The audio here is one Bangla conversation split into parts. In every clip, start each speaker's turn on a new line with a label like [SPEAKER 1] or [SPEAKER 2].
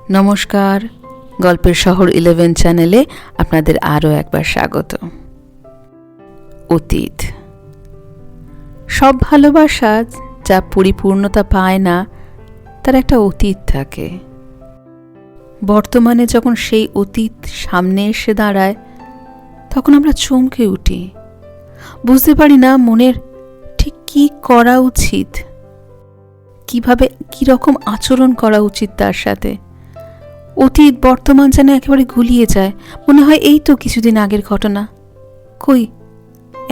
[SPEAKER 1] নমস্কার, গল্পের শহর 11 চ্যানেলে আপনাদের আরও একবার স্বাগত। অতীত। সব ভালোবাসা যা পরিপূর্ণতা পায় না, তার একটা অতীত থাকে। বর্তমানে যখন সেই অতীত সামনে এসে দাঁড়ায়, তখন আমরা চমকে উঠি, বুঝতে পারি না মনের ঠিক কী করা উচিত, কিভাবে কীরকম আচরণ করা উচিত তার সাথে। অতীত বর্তমান যেন একেবারে গুলিয়ে যায়, মনে হয় এই তো কিছুদিন আগের ঘটনা, কই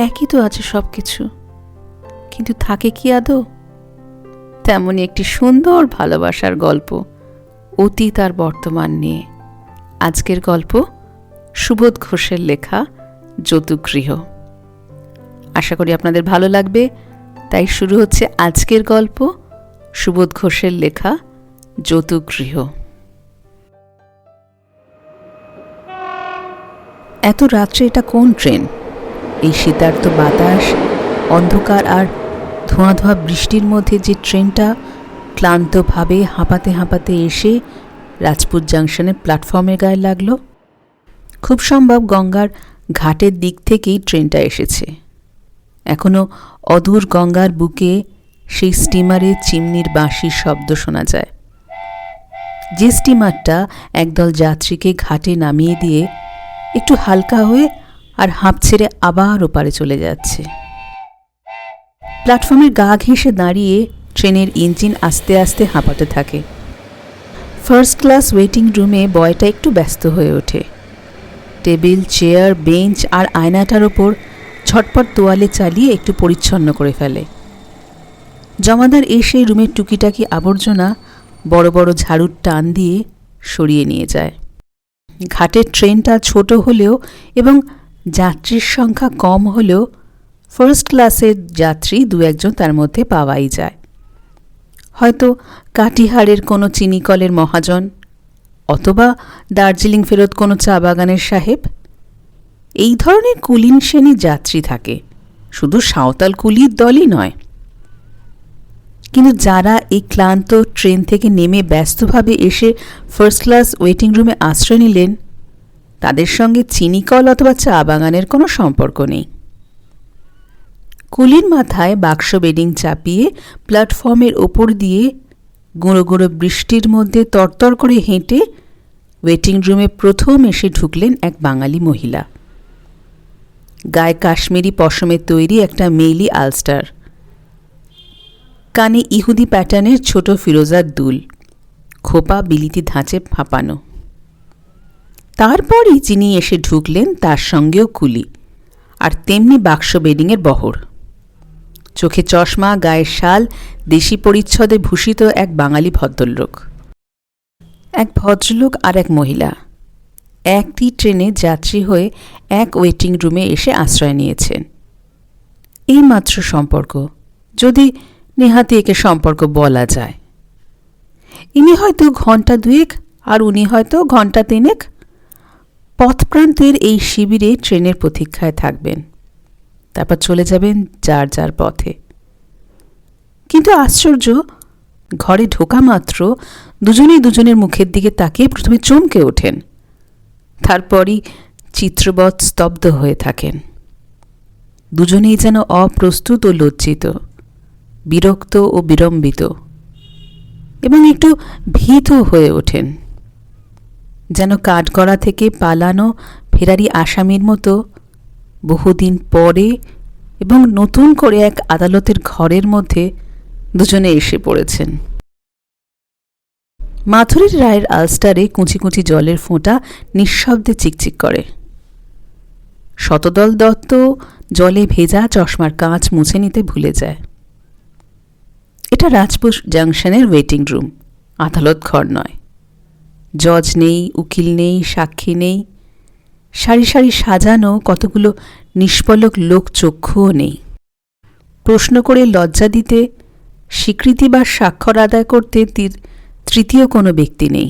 [SPEAKER 1] একই তো আছে সব কিছু, কিন্তু থাকে কি আদৌ? তেমনই একটি সুন্দর ভালোবাসার গল্প অতীত আর বর্তমান নিয়ে। আজকের গল্প সুবোধ ঘোষের লেখা যৌতুকগৃহ। আশা করি আপনাদের ভালো লাগবে, তাই শুরু হচ্ছে আজকের গল্প সুবোধ ঘোষের লেখা যৌতুকগৃহ। এত রাত্রে এটা কোন ট্রেন? এই শীতার্ত বাতাস, অন্ধকার আর ধোঁয়া ধোঁয়া বৃষ্টির মধ্যে যে ট্রেনটা ক্লান্তভাবে হাঁপাতে হাঁপাতে এসে রাজপুত জাংশনের প্ল্যাটফর্মের গায়ে লাগলো। খুব সম্ভব গঙ্গার ঘাটের দিক থেকেই ট্রেনটা এসেছে। এখনও অদূর গঙ্গার বুকে সেই স্টিমারের চিমনির বাঁশির শব্দ শোনা যায়। যে স্টিমারটা একদল যাত্রীকে ঘাটে নামিয়ে দিয়ে একটু হালকা হয়ে আর হাঁপ ছেড়ে আবার ওপারে চলে যাচ্ছে। প্ল্যাটফর্মের গা ঘেঁষে দাঁড়িয়ে ট্রেনের ইঞ্জিন আস্তে আস্তে হাঁপাতে থাকে। ফার্স্ট ক্লাস ওয়েটিং রুমে বয়টা একটু ব্যস্ত হয়ে ওঠে। টেবিল, চেয়ার, বেঞ্চ আর আয়নাটার ওপর ঝটপট তোয়ালে চালিয়ে একটু পরিচ্ছন্ন করে ফেলে। জমাদার এসে রুমের টুকিটাকি আবর্জনা বড় বড় ঝাড়ুর টান দিয়ে সরিয়ে নিয়ে যায়। ঘাটের ট্রেনটা ছোট হলেও এবং যাত্রীর সংখ্যা কম হলেও ফার্স্ট ক্লাসের যাত্রী দু একজন তার মধ্যে পাওয়াই যায়। হয়তো কাটিহারের কোনো চিনিকলের মহাজন, অথবা দার্জিলিং ফেরত কোনো চা বাগানের সাহেব। এই ধরনের কুলীন শ্রেণী যাত্রী থাকে, শুধু সাঁওতাল কুলির দলই নয়। কিন্তু যারা এই ক্লান্ত ট্রেন থেকে নেমে ব্যস্তভাবে এসে ফার্স্ট ক্লাস ওয়েটিং রুমে আশ্রয় নিলেন, তাদের সঙ্গে চিনিকল অথবা চা বাগানের কোনো সম্পর্ক নেই। কুলির মাথায় বাক্স বেডিং চাপিয়ে প্ল্যাটফর্মের ওপর দিয়ে গুঁড়ো গুঁড়ো বৃষ্টির মধ্যে তরতর করে হেঁটে ওয়েটিং রুমে প্রথম এসে ঢুকলেন এক বাঙালি মহিলা। গায়ে কাশ্মীরি পশমের তৈরি একটা মেইলি আলস্টার, কানে ইহুদি প্যাটার্নের ছোট ফিরোজার দুল, খোপা বিলিতি ধাঁচে ফাঁপানো। তারপরই যিনি এসে ঢুকলেন তার সঙ্গেও কুলি, আর তেমনি বাক্স বেডিংয়ের বহর। চোখে চশমা, গায়ের শাল, দেশি পরিচ্ছদে ভূষিত এক বাঙালি ভদ্রলোক। এক ভদ্রলোক আর এক মহিলা একটি ট্রেনে যাত্রী হয়ে এক ওয়েটিং রুমে এসে আশ্রয় নিয়েছেন। এইমাত্র সম্পর্ক, যদি নেহাতি একে সম্পর্ক বলা যায়। ইনি হয়তো ঘণ্টা দুয়েক আর উনি হয়তো ঘণ্টা তিনেক পথপ্রান্তের এই শিবিরে ট্রেনের প্রতীক্ষায় থাকবেন, তারপর চলে যাবেন যার যার পথে। কিন্তু আশ্চর্য, ঘরে ঢোকা মাত্র দুজনেই দুজনের মুখের দিকে তাকিয়ে প্রথমে চমকে ওঠেন, তারপরই চিত্রবৎ স্তব্ধ হয়ে থাকেন। দুজনেই যেন অপ্রস্তুত ও লজ্জিত, বিরক্ত ও বিড়ম্বিত, এবং একটু ভীত হয়ে ওঠেন, যেন কাঠগড়া থেকে পালানো ফেরারি আসামির মতো বহুদিন পরে এবং নতুন করে এক আদালতের ঘরের মধ্যে দুজনে এসে পড়েছেন। মাথুরীর রায়ের আলস্টারে কুঁচি কুঁচি জলের ফোঁটা নিঃশব্দে চিকচিক করে। শতদল দত্ত জলে ভেজা চশমার কাঁচ মুছে নিতে ভুলে যায়। এটা রাজপুত জাংশনের ওয়েটিং রুম, আদালত ঘর নয়। জজ নেই, উকিল নেই, সাক্ষী নেই, সারি সারি সাজানো কতগুলো নিষ্পলক লোক চক্ষুও নেই। প্রশ্ন করে লজ্জা দিতে, স্বীকৃতি বা স্বাক্ষর আদায় করতে তৃতীয় কোনো ব্যক্তি নেই।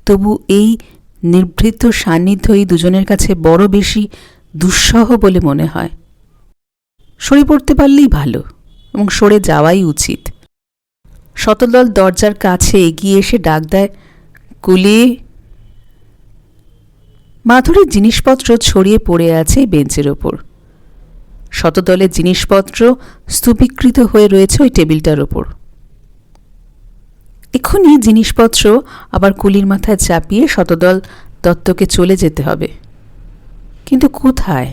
[SPEAKER 1] তবু এই নিভৃত সান্নিধ্যই দুজনের কাছে বড় বেশি দুঃসহ বলে মনে হয়। সরে পড়তে পারলেই ভালো, এবং সরে যাওয়াই উচিত। শতদল দরজার কাছে এগিয়ে এসে ডাক দেয়, কুলি। মাধুরীর জিনিসপত্র ছড়িয়ে পড়ে আছে বেঞ্চের ওপর। শতদলের জিনিসপত্র স্তূপীকৃত হয়ে রয়েছে ওই টেবিলটার ওপর। এক্ষুনি জিনিসপত্র আবার কুলির মাথায় চাপিয়ে শতদল দত্তকে চলে যেতে হবে, কিন্তু কোথায়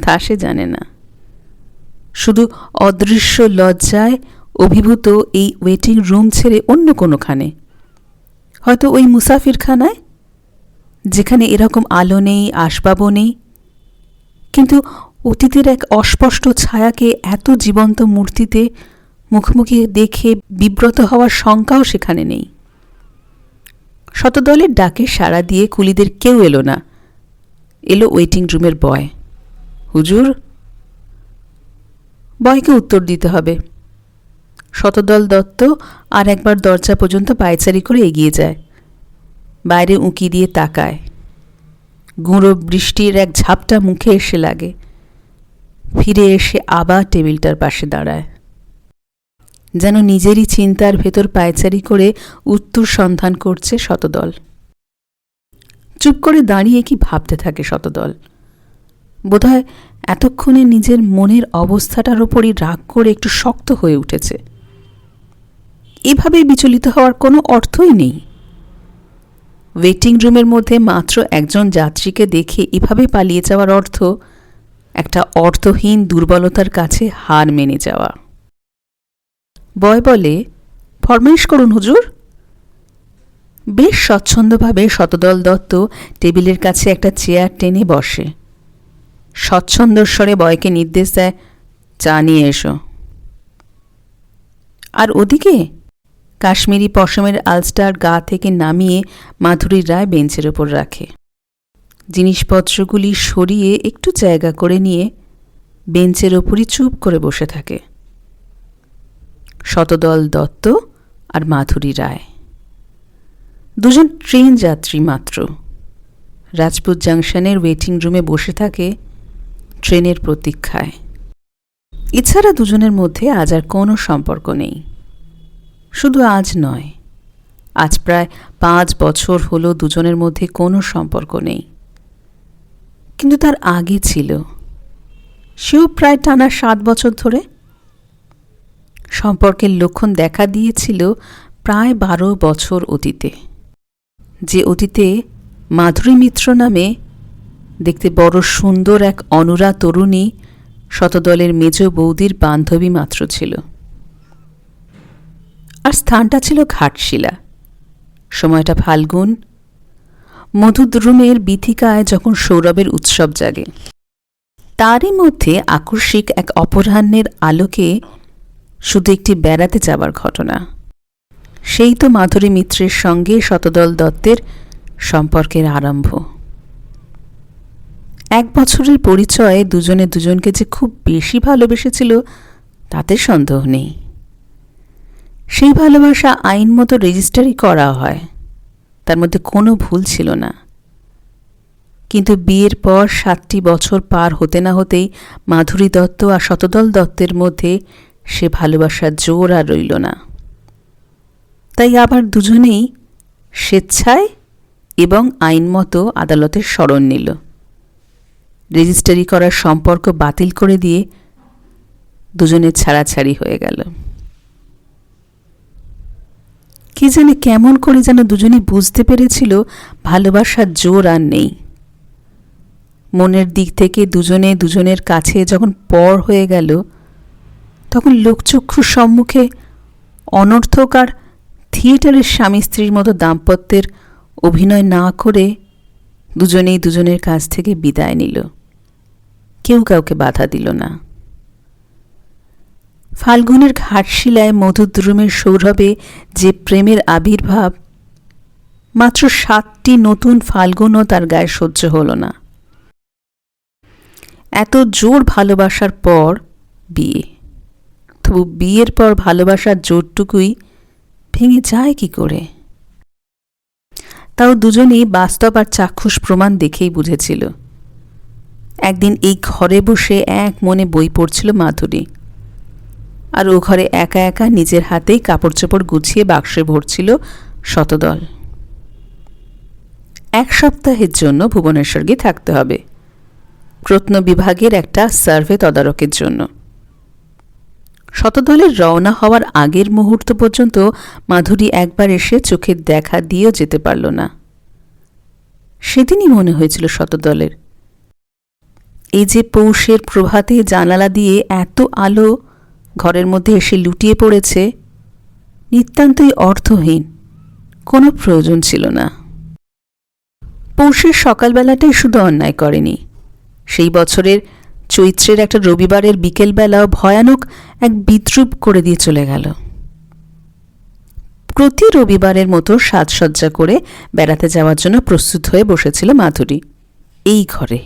[SPEAKER 1] তা সে জানে না। শুধু অদৃশ্য লজ্জায় অভিভূত এই ওয়েটিং রুম ছেড়ে অন্য কোনোখানে, হয়তো ওই মুসাফিরখানায়, যেখানে এরকম আলো নেই, আসবাবও নেই, কিন্তু অতীতের এক অস্পষ্ট ছায়াকে এত জীবন্ত মূর্তিতে মুখোমুখি দেখে বিব্রত হওয়ার শঙ্কাও সেখানে নেই। শতদলের ডাকে সাড়া দিয়ে কুলিদের কেউ এলো না। এলো ওয়েটিং রুমের বয়। হুজুর। বয়কে উত্তর দিতে হবে। শতদল দত্ত আর একবার দরজা পর্যন্ত পায়চারি করে এগিয়ে যায়, বাইরে উঁকি দিয়ে তাকায়। গুঁড়ো বৃষ্টির এক ঝাপটা মুখে এসে লাগে, ফিরে এসে আবার টেবিলটার পাশে দাঁড়ায়, যেন নিজেরই চিন্তার ভেতর পায়চারি করে উত্তর সন্ধান করছে শতদল। চুপ করে দাঁড়িয়ে কি ভাবতে থাকে শতদল। বোধহয় এতক্ষণে নিজের মনের অবস্থাটার ওপরই রাগ করে একটু শক্ত হয়ে উঠেছে। এভাবে বিচলিত হওয়ার কোনো অর্থই নেই। ওয়েটিং রুমের মধ্যে মাত্র একজন যাত্রীকে দেখে এভাবে পালিয়ে যাওয়ার অর্থ একটা অর্থহীন দুর্বলতার কাছে হার মেনে যাওয়া। বয় বলে, ফরমাইশ করুন হুজুর। বেশ স্বচ্ছন্দভাবে শতদল দত্ত টেবিলের কাছে একটা চেয়ার টেনে বসে। স্বচ্ছন্দ স্বরে বয়কে নির্দেশ দেয়, চা নিয়ে এসো। আর ওদিকে কাশ্মীরি পশমের আলস্টার গা থেকে নামিয়ে মাধুরীর রায় বেঞ্চের ওপর রাখে। জিনিসপত্রগুলি সরিয়ে একটু জায়গা করে নিয়ে বেঞ্চের ওপরই চুপ করে বসে থাকে শতদল দত্ত আর মাধুরী রায়। দুজন ট্রেন যাত্রী মাত্র। রাজপুত জাংশনের ওয়েটিং রুমে বসে থাকে ট্রেনের প্রতীক্ষায়। এছাড়া দুজনের মধ্যে আজ আর কোনো সম্পর্ক নেই। শুধু আজ নয়, আজ প্রায় 5 বছর হলো দুজনের মধ্যে কোনো সম্পর্ক নেই। কিন্তু তার আগে ছিল, সেও প্রায় টানা 7 বছর ধরে। সম্পর্কের লক্ষণ দেখা দিয়েছিল প্রায় 12 বছর অতীতে, যে অতীতে মাধুরী মিত্র নামে দেখতে বড় সুন্দর এক অনুরা তরুণী শতদলের মেজ বৌদির বান্ধবী মাত্র ছিল। আর স্থানটা ছিল ঘাটশিলা। সময়টা ফাল্গুন। মধুদ্রুমের বীথিকায় যখন সৌরভের উৎসব জাগে, তারই মধ্যে আকস্মিক এক অপরাহ্নের আলোকে শুধু একটি বেড়াতে যাবার ঘটনা। সেই তো মাধুরী মিত্রের সঙ্গে শতদল দত্তের সম্পর্কের আরম্ভ। 1 বছরের পরিচয়ে দুজনে দুজনকে যে খুব বেশি ভালোবেসেছিল তাতে সন্দেহ নেই। সেই ভালোবাসা আইন মতো রেজিস্টারি করা হয়, তার মধ্যে কোনো ভুল ছিল না। কিন্তু বিয়ের পর 7টি বছর পার হতে না হতেই মাধুরী দত্ত আর শতদল দত্তের মধ্যে সে ভালোবাসার জোর আর রইল না। তাই আবার দুজনেই স্বেচ্ছায় এবং আইনমতো আদালতের শরণ নিল। রেজিস্টারি করার সম্পর্ক বাতিল করে দিয়ে দুজনের ছাড়াছাড়ি হয়ে গেল। কি জানে কেমন করে যেন দুজনেই বুঝতে পেরেছিল ভালোবাসার জোর আর নেই। মনের দিক থেকে দুজনে দুজনের কাছে যখন পর হয়ে গেল, তখন লোকচক্ষুর সম্মুখে অনর্থক আর থিয়েটারের স্বামী স্ত্রীর মতো দাম্পত্যের অভিনয় না করে দুজনেই দুজনের কাছ থেকে বিদায় নিল। কেউ কাউকে বাধা দিল না। ফাল্গুনের ঘাটশিলায় মধুদ্রুমের সৌরভে যে প্রেমের আবির্ভাব, মাত্র 7টি নতুন ফাল্গুনও তার গায়ে সহ্য হল না। এত জোর ভালোবাসার পর বিয়ে, তবু বিয়ের পর ভালোবাসার জোরটুকুই ভেঙে যায় কি করে? তাও দুজনেই বাস্তব আর চাক্ষুষ প্রমাণ দেখেই বুঝেছিল। একদিন এই ঘরে বসে এক মনে বই পড়ছিল মাধুরী, আর ও ঘরে একা একা নিজের হাতেই কাপড় চোপড় গুছিয়ে বাক্সে ভরছিল শতদল। 1 সপ্তাহের জন্য ভুবনেশ্বর গিয়ে থাকতে হবে, প্রত্নবিভাগের একটা সার্ভে তদারকের জন্য। শতদলের রওনা হওয়ার আগের মুহূর্ত পর্যন্ত মাধুরী একবার এসে চোখের দেখা দিয়েও যেতে পারল না। সেদিনই মনে হয়েছিল শতদলের, এই যে পৌষের প্রভাতে জানালা দিয়ে এত আলো ঘরের মধ্যে এসে লুটিয়ে পড়েছে, নিতান্তই অর্থহীন, কোনো প্রয়োজন ছিল না। পৌষের সকালবেলাটাই শুধু অন্যায় করেনি, সেই বছরের চৈত্রের একটা রবিবারের বিকেলবেলাও ভয়ানক এক বিদ্রূপ করে দিয়ে চলে গেল। প্রতি রবিবারের মতো সাজসজ্জা করে বেড়াতে যাওয়ার জন্য প্রস্তুত হয়ে বসেছিল মাধুরী এই ঘরে,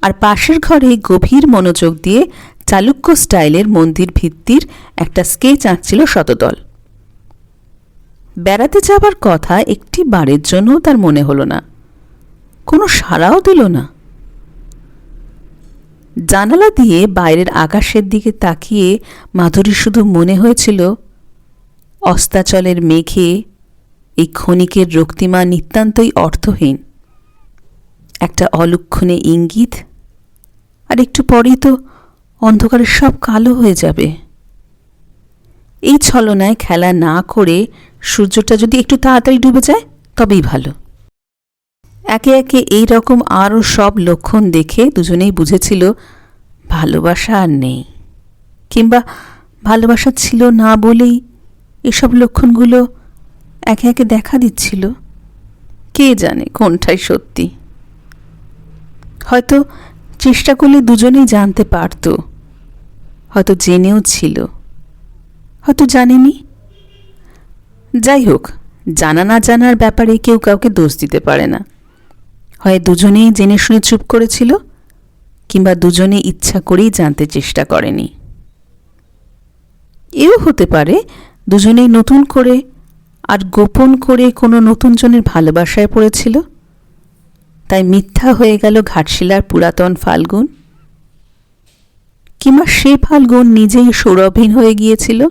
[SPEAKER 1] আর পাশের ঘরে গভীর মনোযোগ দিয়ে চালুক্য স্টাইলের মন্দির ভিত্তির একটা স্কেচ আঁকছিল শতদল। বেড়াতে যাবার কথা একটি বারের জন্যও তার মনে হলো না, কোনো সাড়াও দিল না। জানালা দিয়ে বাইরের আকাশের দিকে তাকিয়ে মাধুরীর শুধু মনে হয়েছিল অস্তাচলের মেঘে এই ক্ষণিকের রক্তিমা নিতান্তই অর্থহীন, একটা অলক্ষণে ইঙ্গিত, আর একটু পরেই তো অন্ধকারে সব কালো হয়ে যাবে। এই ছলনায় খেলা না করে সূর্যটা যদি একটু তাড়াতাড়ি ডুবে যায় তবেই ভালো। একে একে এই রকম আরও সব লক্ষণ দেখে দুজনেই বুঝেছিল ভালোবাসা আর নেই, কিংবা ভালোবাসা ছিল না বলেই এসব লক্ষণগুলো একে একে দেখা দিচ্ছিল। কে জানে কোনটাই সত্যি। হয়তো চেষ্টা করলে দুজনেই জানতে পারত, হয়তো জেনেও ছিল, হয়তো জানেনি। যাই হোক, জানা না জানার ব্যাপারে কেউ কাউকে দোষ দিতে পারে না। হয় দুজনেই জেনে শুনে চুপ করেছিল, কিংবা দুজনে ইচ্ছা করেই জানতে চেষ্টা করেনি। এও হতে পারে দুজনেই নতুন করে আর গোপন করে কোনো নতুন জনের ভালোবাসায় পড়েছিল, তাই মিথ্যা হয়ে গেল ঘাটশিলার পুরাতন ফাল্গুন, কিংবা সে ফাল্গুন নিজেই সৌরভহীন হয়ে গিয়েছিল।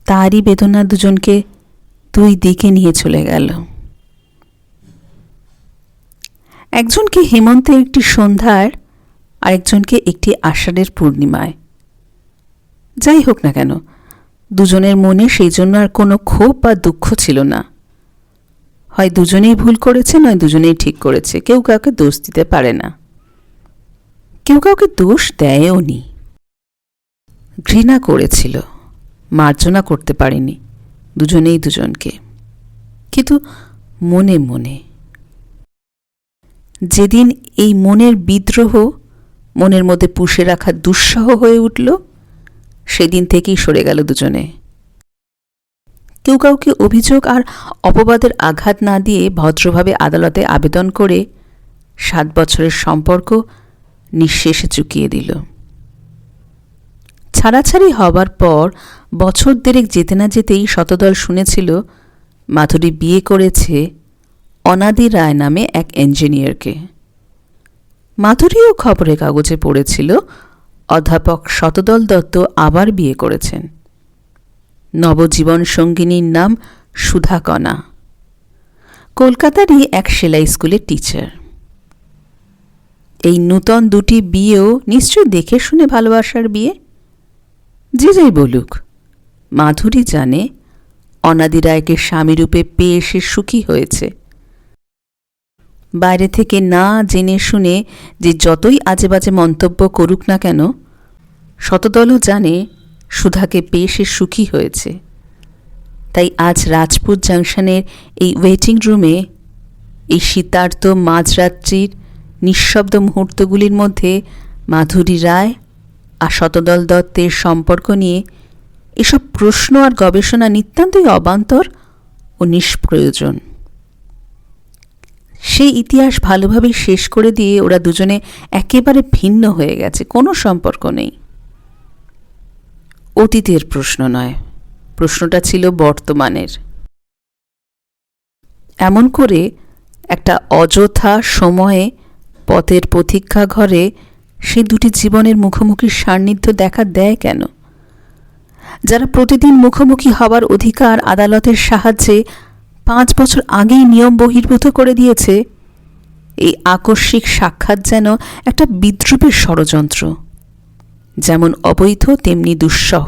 [SPEAKER 1] তারই বেদনা দুজনকে দুই দিকে নিয়ে চলে গেল। একজনকে হেমন্তের একটি সন্ধ্যার, আরেকজনকে একটি আষাঢ়ের পূর্ণিমায়। যাই হোক না কেন, দুজনের মনে সেই জন্য আর কোনো ক্ষোভ বা দুঃখ ছিল না। হয় দুজনেই ভুল করেছে, নয় দুজনেই ঠিক করেছে, কেউ কাউকে দোষ দিতে পারে না, কেউ কাউকে দোষ দেয়ও নি। ঘৃণা করেছিল, মার্জনা করতে পারেনি দুজনেই দুজনকে, কিন্তু মনে মনে। যেদিন এই মনের বিদ্রোহ মনের মধ্যে পুষে রাখা দুঃসহ হয়ে উঠল, সেদিন থেকেই সরে গেল দুজনে। কেউ কাউকে অভিযোগ আর অপবাদের আঘাত না দিয়ে ভদ্রভাবে আদালতে আবেদন করে 7 বছরের সম্পর্ক নিঃশেষে চুকিয়ে দিল। ছাড়াছাড়ি হবার পর বছর দেড়েক যেতে না যেতেই শতদল শুনেছিল মাধুরী বিয়ে করেছে অনাদি রায় নামে এক ইঞ্জিনিয়ারকে। মাধুরীও খবরের কাগজে পড়েছিল অধ্যাপক শতদল দত্ত আবার বিয়ে করেছেন। নবজীবন সঙ্গিনীর নাম সুধাকণা, কলকাতারই এক সেলাই স্কুলের টিচার। এই নূতন দুটি বিয়েও নিশ্চয় দেখে শুনে ভালোবাসার বিয়ে। যে যাই বলুক, মাধুরী জানে অনাদি রায়কে স্বামীরূপে পেয়ে সে সুখী হয়েছে। বাইরে থেকে না জেনে শুনে যে যতই আজে বাজে মন্তব্য করুক না কেন, শতদলও জানে সুধাকে পেয়ে সে সুখী হয়েছে। তাই আজ রাজপুত জাংশনের এই ওয়েটিং রুমে, এই শীতার্ত মাঝরাত্রির নিঃশব্দ মুহূর্তগুলির মধ্যে মাধুরী রায় আর শতদল দত্তের সম্পর্ক নিয়ে এসব প্রশ্ন আর গবেষণা নিতান্তই অবান্তর ও নিষ্প্রয়োজন। সেই ইতিহাস ভালোভাবেই শেষ করে দিয়ে ওরা দুজনে একেবারে ভিন্ন হয়ে গেছে, কোনো সম্পর্ক নেই। অতীতের প্রশ্ন নয়, প্রশ্নটা ছিল বর্তমানের। এমন করে একটা অযথা সময়ে পথের প্রতীক্ষা ঘরে সে দুটি জীবনের মুখোমুখি সান্নিধ্য দেখা দেয় কেন? যারা প্রতিদিন মুখোমুখি হবার অধিকার আদালতের সাহায্যে 5 বছর আগেই নিয়ম বহির্ভূত করে দিয়েছে, এই আকস্মিক সাক্ষাৎ যেন একটা বিদ্রূপের ষড়যন্ত্র, যেমন অবৈধ তেমনি দুঃসহ।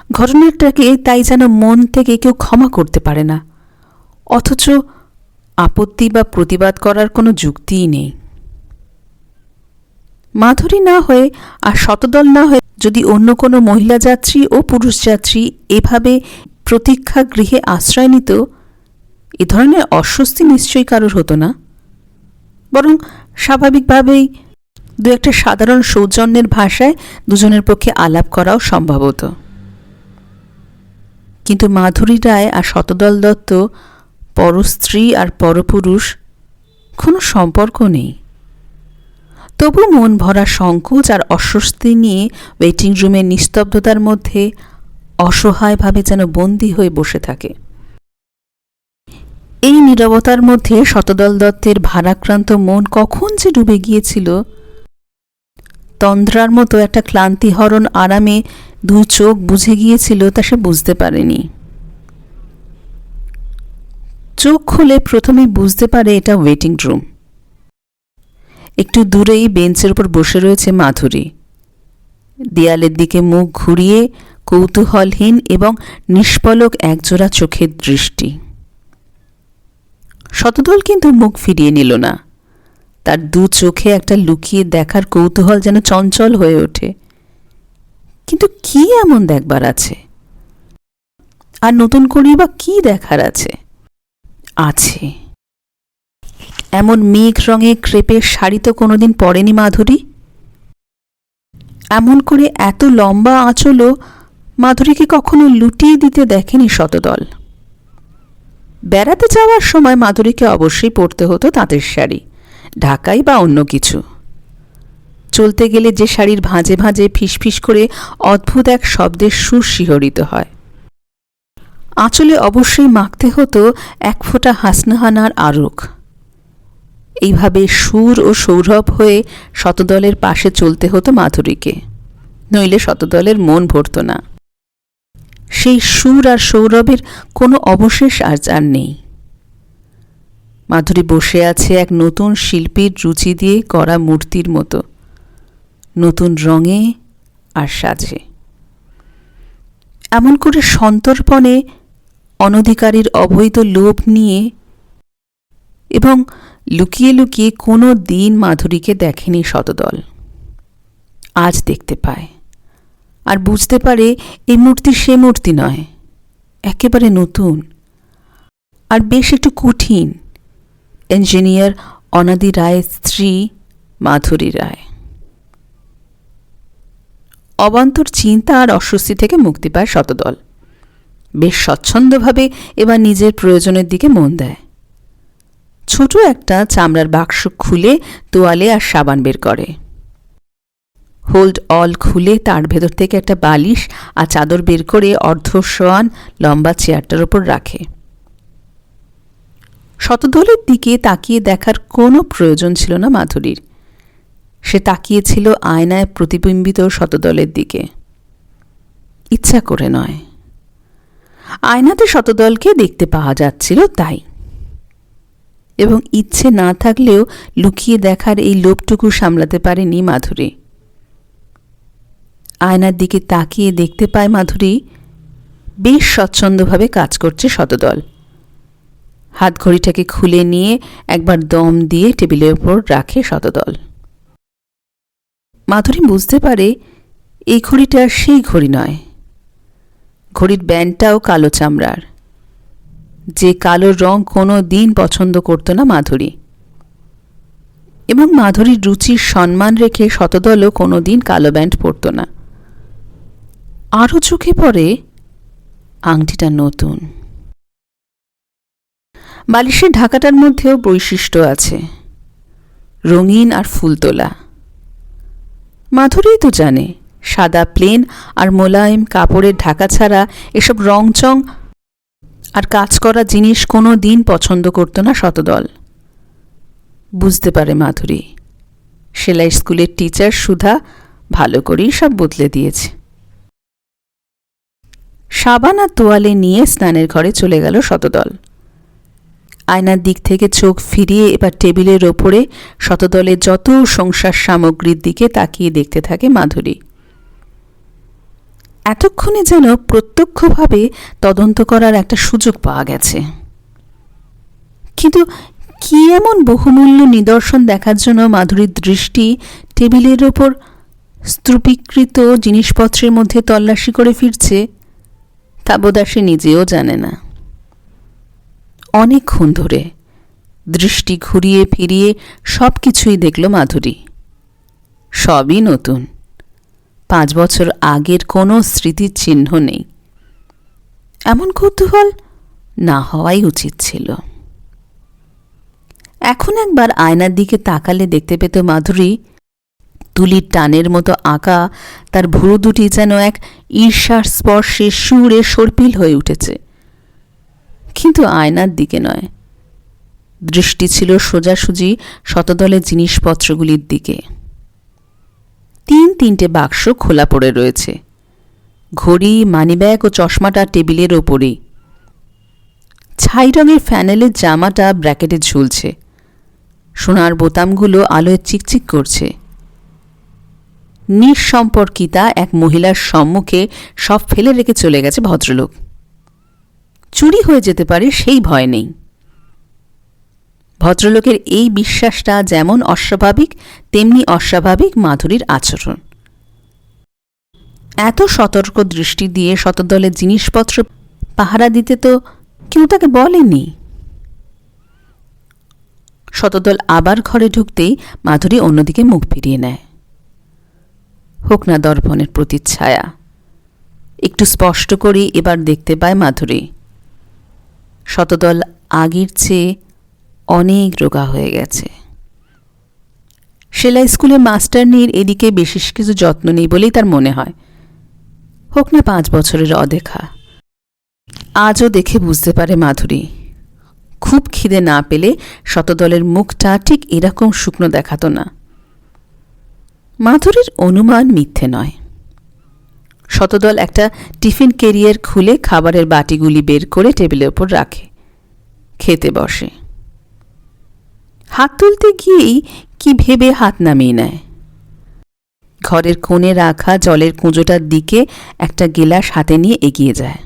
[SPEAKER 1] ঘটনাটাকে তাই যেন মন থেকে কেউ ক্ষমা করতে পারে না, অথচ আপত্তি বা প্রতিবাদ করার কোনো যুক্তিই নেই। মাধুরী না হয়ে আর শতদল না হয়ে যদি অন্য কোনো মহিলা যাত্রী ও পুরুষ যাত্রী এভাবে প্রতীক্ষাগৃহে আশ্রয় নিত, এ ধরনের অস্বস্তি নিশ্চয়ই কারোর হতো না, বরং স্বাভাবিকভাবেই দু একটা সাধারণ সৌজন্যের ভাষায় দুজনের পক্ষে আলাপ করাও সম্ভব হতো। কিন্তু মাধুরী রায় আর শতদল দত্ত পরস্ত্রী আর পরপুরুষ, কোনো সম্পর্ক নেই। তবু মন ভরা সংকোচ আর অস্বস্তি নিয়ে ওয়েটিং রুমের নিস্তব্ধতার মধ্যে অসহায়ভাবে যেন বন্দী হয়ে বসে থাকে। এই নীরবতার মধ্যে শতদল দত্তের ভারাক্রান্ত মন কখন যে ডুবে গিয়েছিল, তন্দ্রার মতো একটা ক্লান্তিহরণ আরামে 2 চোখ বুঝে গিয়েছিল, তা সে বুঝতে পারেনি। চোখ খুলে প্রথমেই বুঝতে পারে এটা ওয়েটিং রুম। একটু দূরেই বেঞ্চের উপর বসে রয়েছে মাধুরী, দেয়ালের দিকে মুখ ঘুরিয়ে কৌতূহলহীন এবং নিষ্পলক একজোড়া চোখের দৃষ্টি। শতদল কিন্তু মুখ ফিরিয়ে নিল না। তার 2 চোখে একটা লুকিয়ে দেখার কৌতূহল যেন চঞ্চল হয়ে ওঠে। কিন্তু কি এমন দেখবার আছে, আর নতুন করেই বা কি দেখার আছে? আছে, এমন মেঘ রঙে ক্রেপের শাড়ি তো কোনোদিন পরেনি মাধুরী। এমন করে এত লম্বা আঁচলও মাধুরীকে কখনো লুটিয়ে দিতে দেখেনি শতদল। বেড়াতে যাওয়ার সময় মাধুরীকে অবশ্যই পরতে হতো তাঁতের শাড়ি, ঢাকাই বা অন্য কিছু। চলতে গেলে যে শাড়ির ভাঁজে ভাঁজে ফিসফিস করে অদ্ভুত এক শব্দের সুর শিহরিত হয়, আঁচলে অবশ্যই মাখতে হতো 1 ফোঁটা হাসনাহানার আরোক। এইভাবে সুর ও সৌরভ হয়ে শতদলের পাশে চলতে হতো মাধুরীকে, নইলে শতদলের মন ভরত না। সেই সুর আর সৌরভের কোনো অবশেষ আজ আর নেই। মাধুরী বসে আছে এক নতুন শিল্পীর রুচি দিয়ে করা মূর্তির মতো, নতুন রঙে আর সাজে। এমন করে সন্তর্পণে অনধিকারীর অবৈধ লোভ নিয়ে এবং লুকিয়ে লুকিয়ে কোনো দিন মাধুরীকে দেখেনি শতদল। আজ দেখতে পায় আর বুঝতে পারে এই মূর্তি সে মূর্তি নয়, একেবারে নতুন আর বেশ একটু কঠিন। ইঞ্জিনিয়ার অনাদি রায়ের স্ত্রী মাধুরী রায়। অবান্তর চিন্তা আর অস্বস্তি থেকে মুক্তি পায় শতদল। বেশ স্বচ্ছন্দভাবে এবার নিজের প্রয়োজনের দিকে মন দেয়। ছোট একটা চামড়ার বাক্স খুলে তোয়ালে আর সাবান বের করে। হোল্ড অল খুলে তার ভেতর থেকে একটা বালিশ আর চাদর বের করে অর্ধশোয়ান লম্বা চেয়ারটার ওপর রাখে। শতদলের দিকে তাকিয়ে দেখার কোনো প্রয়োজন ছিল না মাধুরীর। সে তাকিয়েছিল আয়নায় প্রতিবিম্বিত শতদলের দিকে, ইচ্ছা করে নয়। আয়নাতে শতদলকে দেখতে পাওয়া যাচ্ছিল তাই, এবং ইচ্ছে না থাকলেও লুকিয়ে দেখার এই লোভটুকু সামলাতে পারেনি মাধুরী। আয়নার দিকে তাকিয়ে দেখতে পায় মাধুরী বেশ স্বচ্ছন্দভাবে কাজ করছে শতদল। হাত ঘড়িটাকে খুলে নিয়ে একবার দম দিয়ে টেবিলের উপর রাখে শতদল। মাধুরী বুঝতে পারে এই ঘড়িটা সেই ঘড়ি নয়। ঘড়ির ব্যান্ডটাও কালো চামড়ার, যে কালো রং কোনো দিন পছন্দ করত না মাধুরী, এবং মাধুরীর রুচির সম্মান রেখে শতদলও কোনো দিন কালো ব্যান্ড পরত না। আরও চোখে পড়ে আংটিটা নতুন। বালিশের ঢাকাটার মধ্যেও বৈশিষ্ট্য আছে, রঙিন আর ফুল তোলা। মাধুরী তো জানে সাদা প্লেন আর মোলায়েম কাপড়ের ঢাকা ছাড়া এসব রংচং আর কাজ করা জিনিস কোনো দিন পছন্দ করত না শতদল। বুঝতে পারে মাধুরী সেলাই স্কুলের টিচার সুধা ভালো করেই সব বদলে দিয়েছে। সাবান আর তোয়ালে নিয়ে স্নানের ঘরে চলে গেল শতদল। আয়নার দিক থেকে চোখ ফিরিয়ে এবার টেবিলের ওপরে শতদলের যত সংসার সামগ্রীর দিকে তাকিয়ে দেখতে থাকে মাধুরী। এতক্ষণে যেন প্রত্যক্ষভাবে তদন্ত করার একটা সুযোগ পাওয়া গেছে। কিন্তু কি এমন বহুমূল্য নিদর্শন দেখার জন্য মাধুরীর দৃষ্টি টেবিলের ওপর স্তূপীকৃত জিনিসপত্রের মধ্যে তল্লাশি করে ফিরছে, তা বোধহয় সে নিজেও জানে না। অনেকক্ষণ ধরে দৃষ্টি ঘুরিয়ে ফিরিয়ে সব কিছুই দেখল মাধুরী। সবই নতুন, 5 বছর আগের কোনো স্মৃতির চিহ্ন নেই। এমন কৌতূহল না হওয়াই উচিত ছিল। এখন একবার আয়নার দিকে তাকালে দেখতে পেত মাধুরী তুলির টানের মতো আঁকা তার ভুরু দুটি যেন এক ঈর্ষার স্পর্শে সুরে সর্পিল হয়ে উঠেছে। কিন্তু আয়নার দিকে নয়, দৃষ্টি ছিল সোজাসুজি শতদলের জিনিসপত্রগুলির দিকে। 3-3টে বাক্স খোলা পড়ে রয়েছে। ঘড়ি, মানিব্যাগ ও চশমাটা টেবিলের ওপরেই। ছাই রঙের ফ্যানেলের জামাটা ব্র্যাকেটে ঝুলছে। সোনার বোতামগুলো আলোয় চিকচিক করছে। নিঃসম্পর্কিতা এক মহিলার সম্মুখে সব ফেলে রেখে চলে গেছে ভদ্রলোক। চুরি হয়ে যেতে পারে সেই ভয় নেই। ভদ্রলোকের এই বিশ্বাসটা যেমন অস্বাভাবিক তেমনি অস্বাভাবিক মাধুরীর আচরণ। এত সতর্ক দৃষ্টি দিয়ে শতদলের জিনিসপত্র পাহারা দিতে তো কেউ তাকে বলেনি। শতদল আবার ঘরে ঢুকতেই মাধুরী অন্যদিকে মুখ ফিরিয়ে নেয়। হোক না দর্পণের প্রতিচ্ছায়া, একটু স্পষ্ট করে এবার দেখতে পায় মাধুরী। শতদল আগের চেয়ে অনেক রোগা হয়ে গেছে। সেলাই স্কুলে মাস্টারনির এদিকে বিশেষ কিছু যত্ন নেই বলেই তার মনে হয়। হোক না 5 বছরের অদেখা। আজও দেখে বুঝতে পারে মাধুরী, খুব খিদে না পেলে শতদলের মুখটা ঠিক এরকম শুকনো দেখাতো না। মাধুরীর অনুমান মিথ্যে নয়। শতদল একটা টিফিন ক্যারিয়ার খুলে খাবারের বাটিগুলি বের করে টেবিলের ওপর রাখে, খেতে বসে। হাত তুলতে গিয়েই কি ভেবে হাত নামিয়ে নেয়। ঘরের কোণে রাখা জলের কুঁজোটার দিকে একটা গেলাস হাতে নিয়ে এগিয়ে যায়।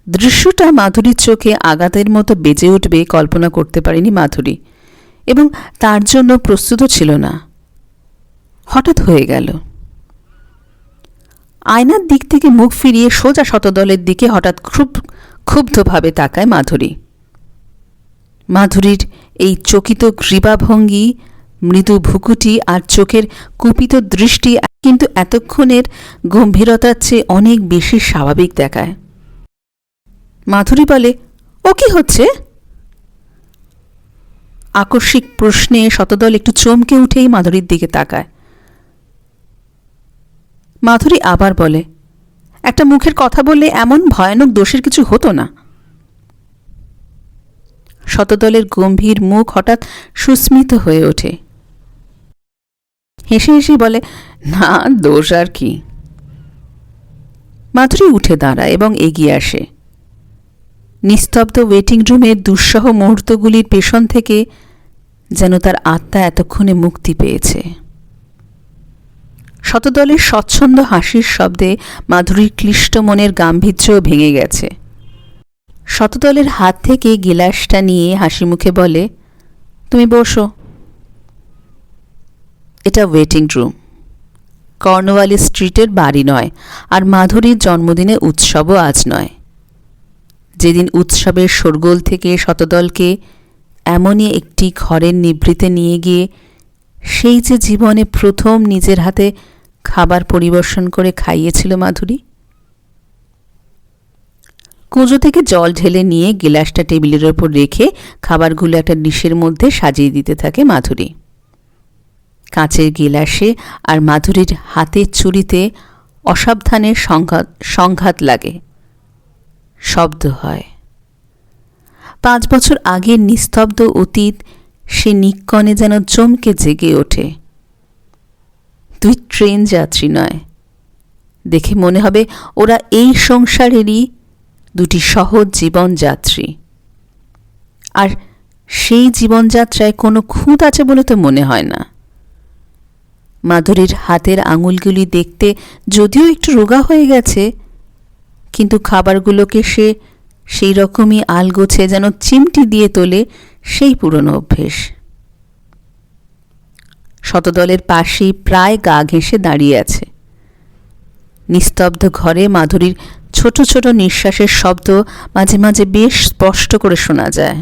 [SPEAKER 1] দৃশ্যটা মাধুরীর চোখে আঘাতের মতো বেজে উঠবে কল্পনা করতে পারেনি মাধুরী, এবং তার জন্য প্রস্তুত ছিল না। হঠাৎ হয়ে গেল। আয়নার দিক থেকে মুখ ফিরিয়ে সোজা শতদলের দিকে হঠাৎ ক্ষুব্ধভাবে তাকায় মাধুরী। মাধুরীর এই চকিত গ্রীবাভঙ্গি, মৃদু ভ্রুকুটি আর চোখের কুপিত দৃষ্টি কিন্তু এতক্ষণের গম্ভীরতার চেয়ে অনেক বেশি স্বাভাবিক দেখায়। মাধুরী বলে, ও কি হচ্ছে? আকস্মিক প্রশ্নে শতদল একটু চমকে উঠেই মাধুরীর দিকে তাকায়। মাধুরী আবার বলে, একটা মুখের কথা বললে এমন ভয়ানক দোষের কিছু হতো না। শতদলের গম্ভীর মুখ হঠাৎ সুস্মিত হয়ে ওঠে। হেসে হেসে বলে, না, দোষ আর কি। মাধুরী উঠে দাঁড়ায় এবং এগিয়ে আসে। নিস্তব্ধ ওয়েটিং রুমের দুঃসহ মুহূর্তগুলির পেছন থেকে যেন তার আত্মা এতক্ষণে মুক্তি পেয়েছে। শতদলের স্বচ্ছন্দ হাসির শব্দে মাধুরীর ক্লিষ্ট মনের গাম্ভীর্য ভেঙে গেছে। শতদলের হাত থেকে গিলাসটা নিয়ে হাসি মুখে বলে, তুমি বসো। এটা ওয়েটিং রুম, কর্নওয়ালিস স্ট্রিটের বাড়ি নয়, আর মাধুরীর জন্মদিনে উৎসবও আজ নয়। যেদিন উৎসবের শোরগোল থেকে শতদলকে এমনই একটি ঘরের নিভৃতে নিয়ে গিয়ে সেই যে জীবনে প্রথম নিজের হাতে খাবার পরিবেশন করে খাইয়েছিল মাধুরী। কুঁজো থেকে জল ঢেলে নিয়ে গিলাসটা টেবিলের ওপর রেখে খাবারগুলো একটা ডিশের মধ্যে সাজিয়ে দিতে থাকে মাধুরী। কাঁচের গিলাসে আর মাধুরীর হাতের চুড়িতে অসাবধানের সংঘাত লাগে, শব্দ হয়। 5 বছর আগের নিস্তব্ধ অতীত সে নিক্কণে যেন চমকে জেগে ওঠে। তুই ট্রেন যাত্রী নয়, দেখে মনে হবে ওরা এই সংসারেরই দুটি সহজ জীবনযাত্রী, আর সেই জীবনযাত্রায় কোনো খুঁত আছে বলে তো মনে হয় না। মাধুরীর হাতের আঙুলগুলি দেখতে যদিও একটু রোগা হয়ে গেছে, কিন্তু খাবারগুলোকে সে সেই রকমই আলগোছে যেন চিমটি দিয়ে তোলে, সেই পুরনো অভ্যেস। শতদলের পাশেই প্রায় গা ঘেঁষে দাঁড়িয়ে আছে। নিস্তব্ধ ঘরে মাধুরীর ছোট ছোট নিঃশ্বাসের শব্দ মাঝে মাঝে বেশ স্পষ্ট করে শোনা যায়।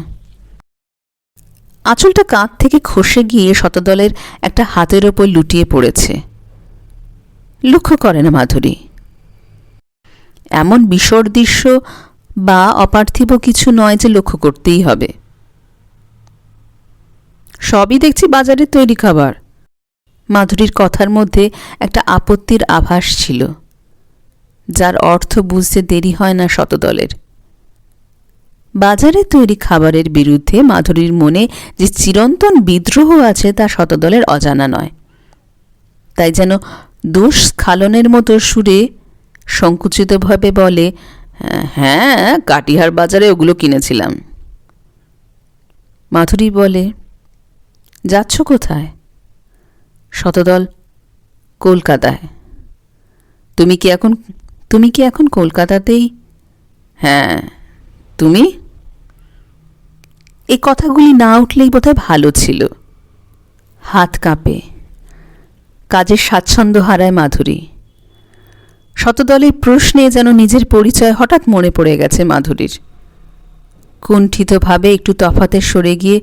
[SPEAKER 1] আঁচলটা কাঁধ থেকে খসে গিয়ে শতদলের একটা হাতের ওপর লুটিয়ে পড়েছে। লক্ষ্য করে না মাধুরী। এমন বিসর দৃশ্য বা অপার্থিব কিছু নয় যে লক্ষ্য করতেই হবে। সবই দেখছি বাজারের তৈরি খাবার। মাধুরীর কথার মধ্যে একটা আপত্তির আভাস ছিল, যার অর্থ বুঝতে দেরি হয় না শতদলের। বাজারে তৈরি খাবারের বিরুদ্ধে মাধুরীর মনে যে চিরন্তন বিদ্রোহ আছে তা শতদলের অজানা নয়। তাই যেন দোষ স্খালনের মতো সুরে সংকুচিতভাবে বলে, হ্যাঁ, কাটিহার বাজারে ওগুলো কিনেছিলাম। মাধুরী বলে, যাচ্ছ কোথায়? শতদল, কলকাতায়। তুমি কি এখন কলকাতাতেই? হ্যাঁ, তুমি? এই কথাগুলি না উঠলেই বোধহয় ভালো ছিল। হাত কাঁপে, কাজের স্বাচ্ছন্দ্য হারায় মাধুরী। শতদলের প্রশ্নে যেন নিজের পরিচয় হঠাৎ মনে পড়ে গেছে মাধুরীর। কুণ্ঠিতভাবে একটু তফাতে সরে গিয়ে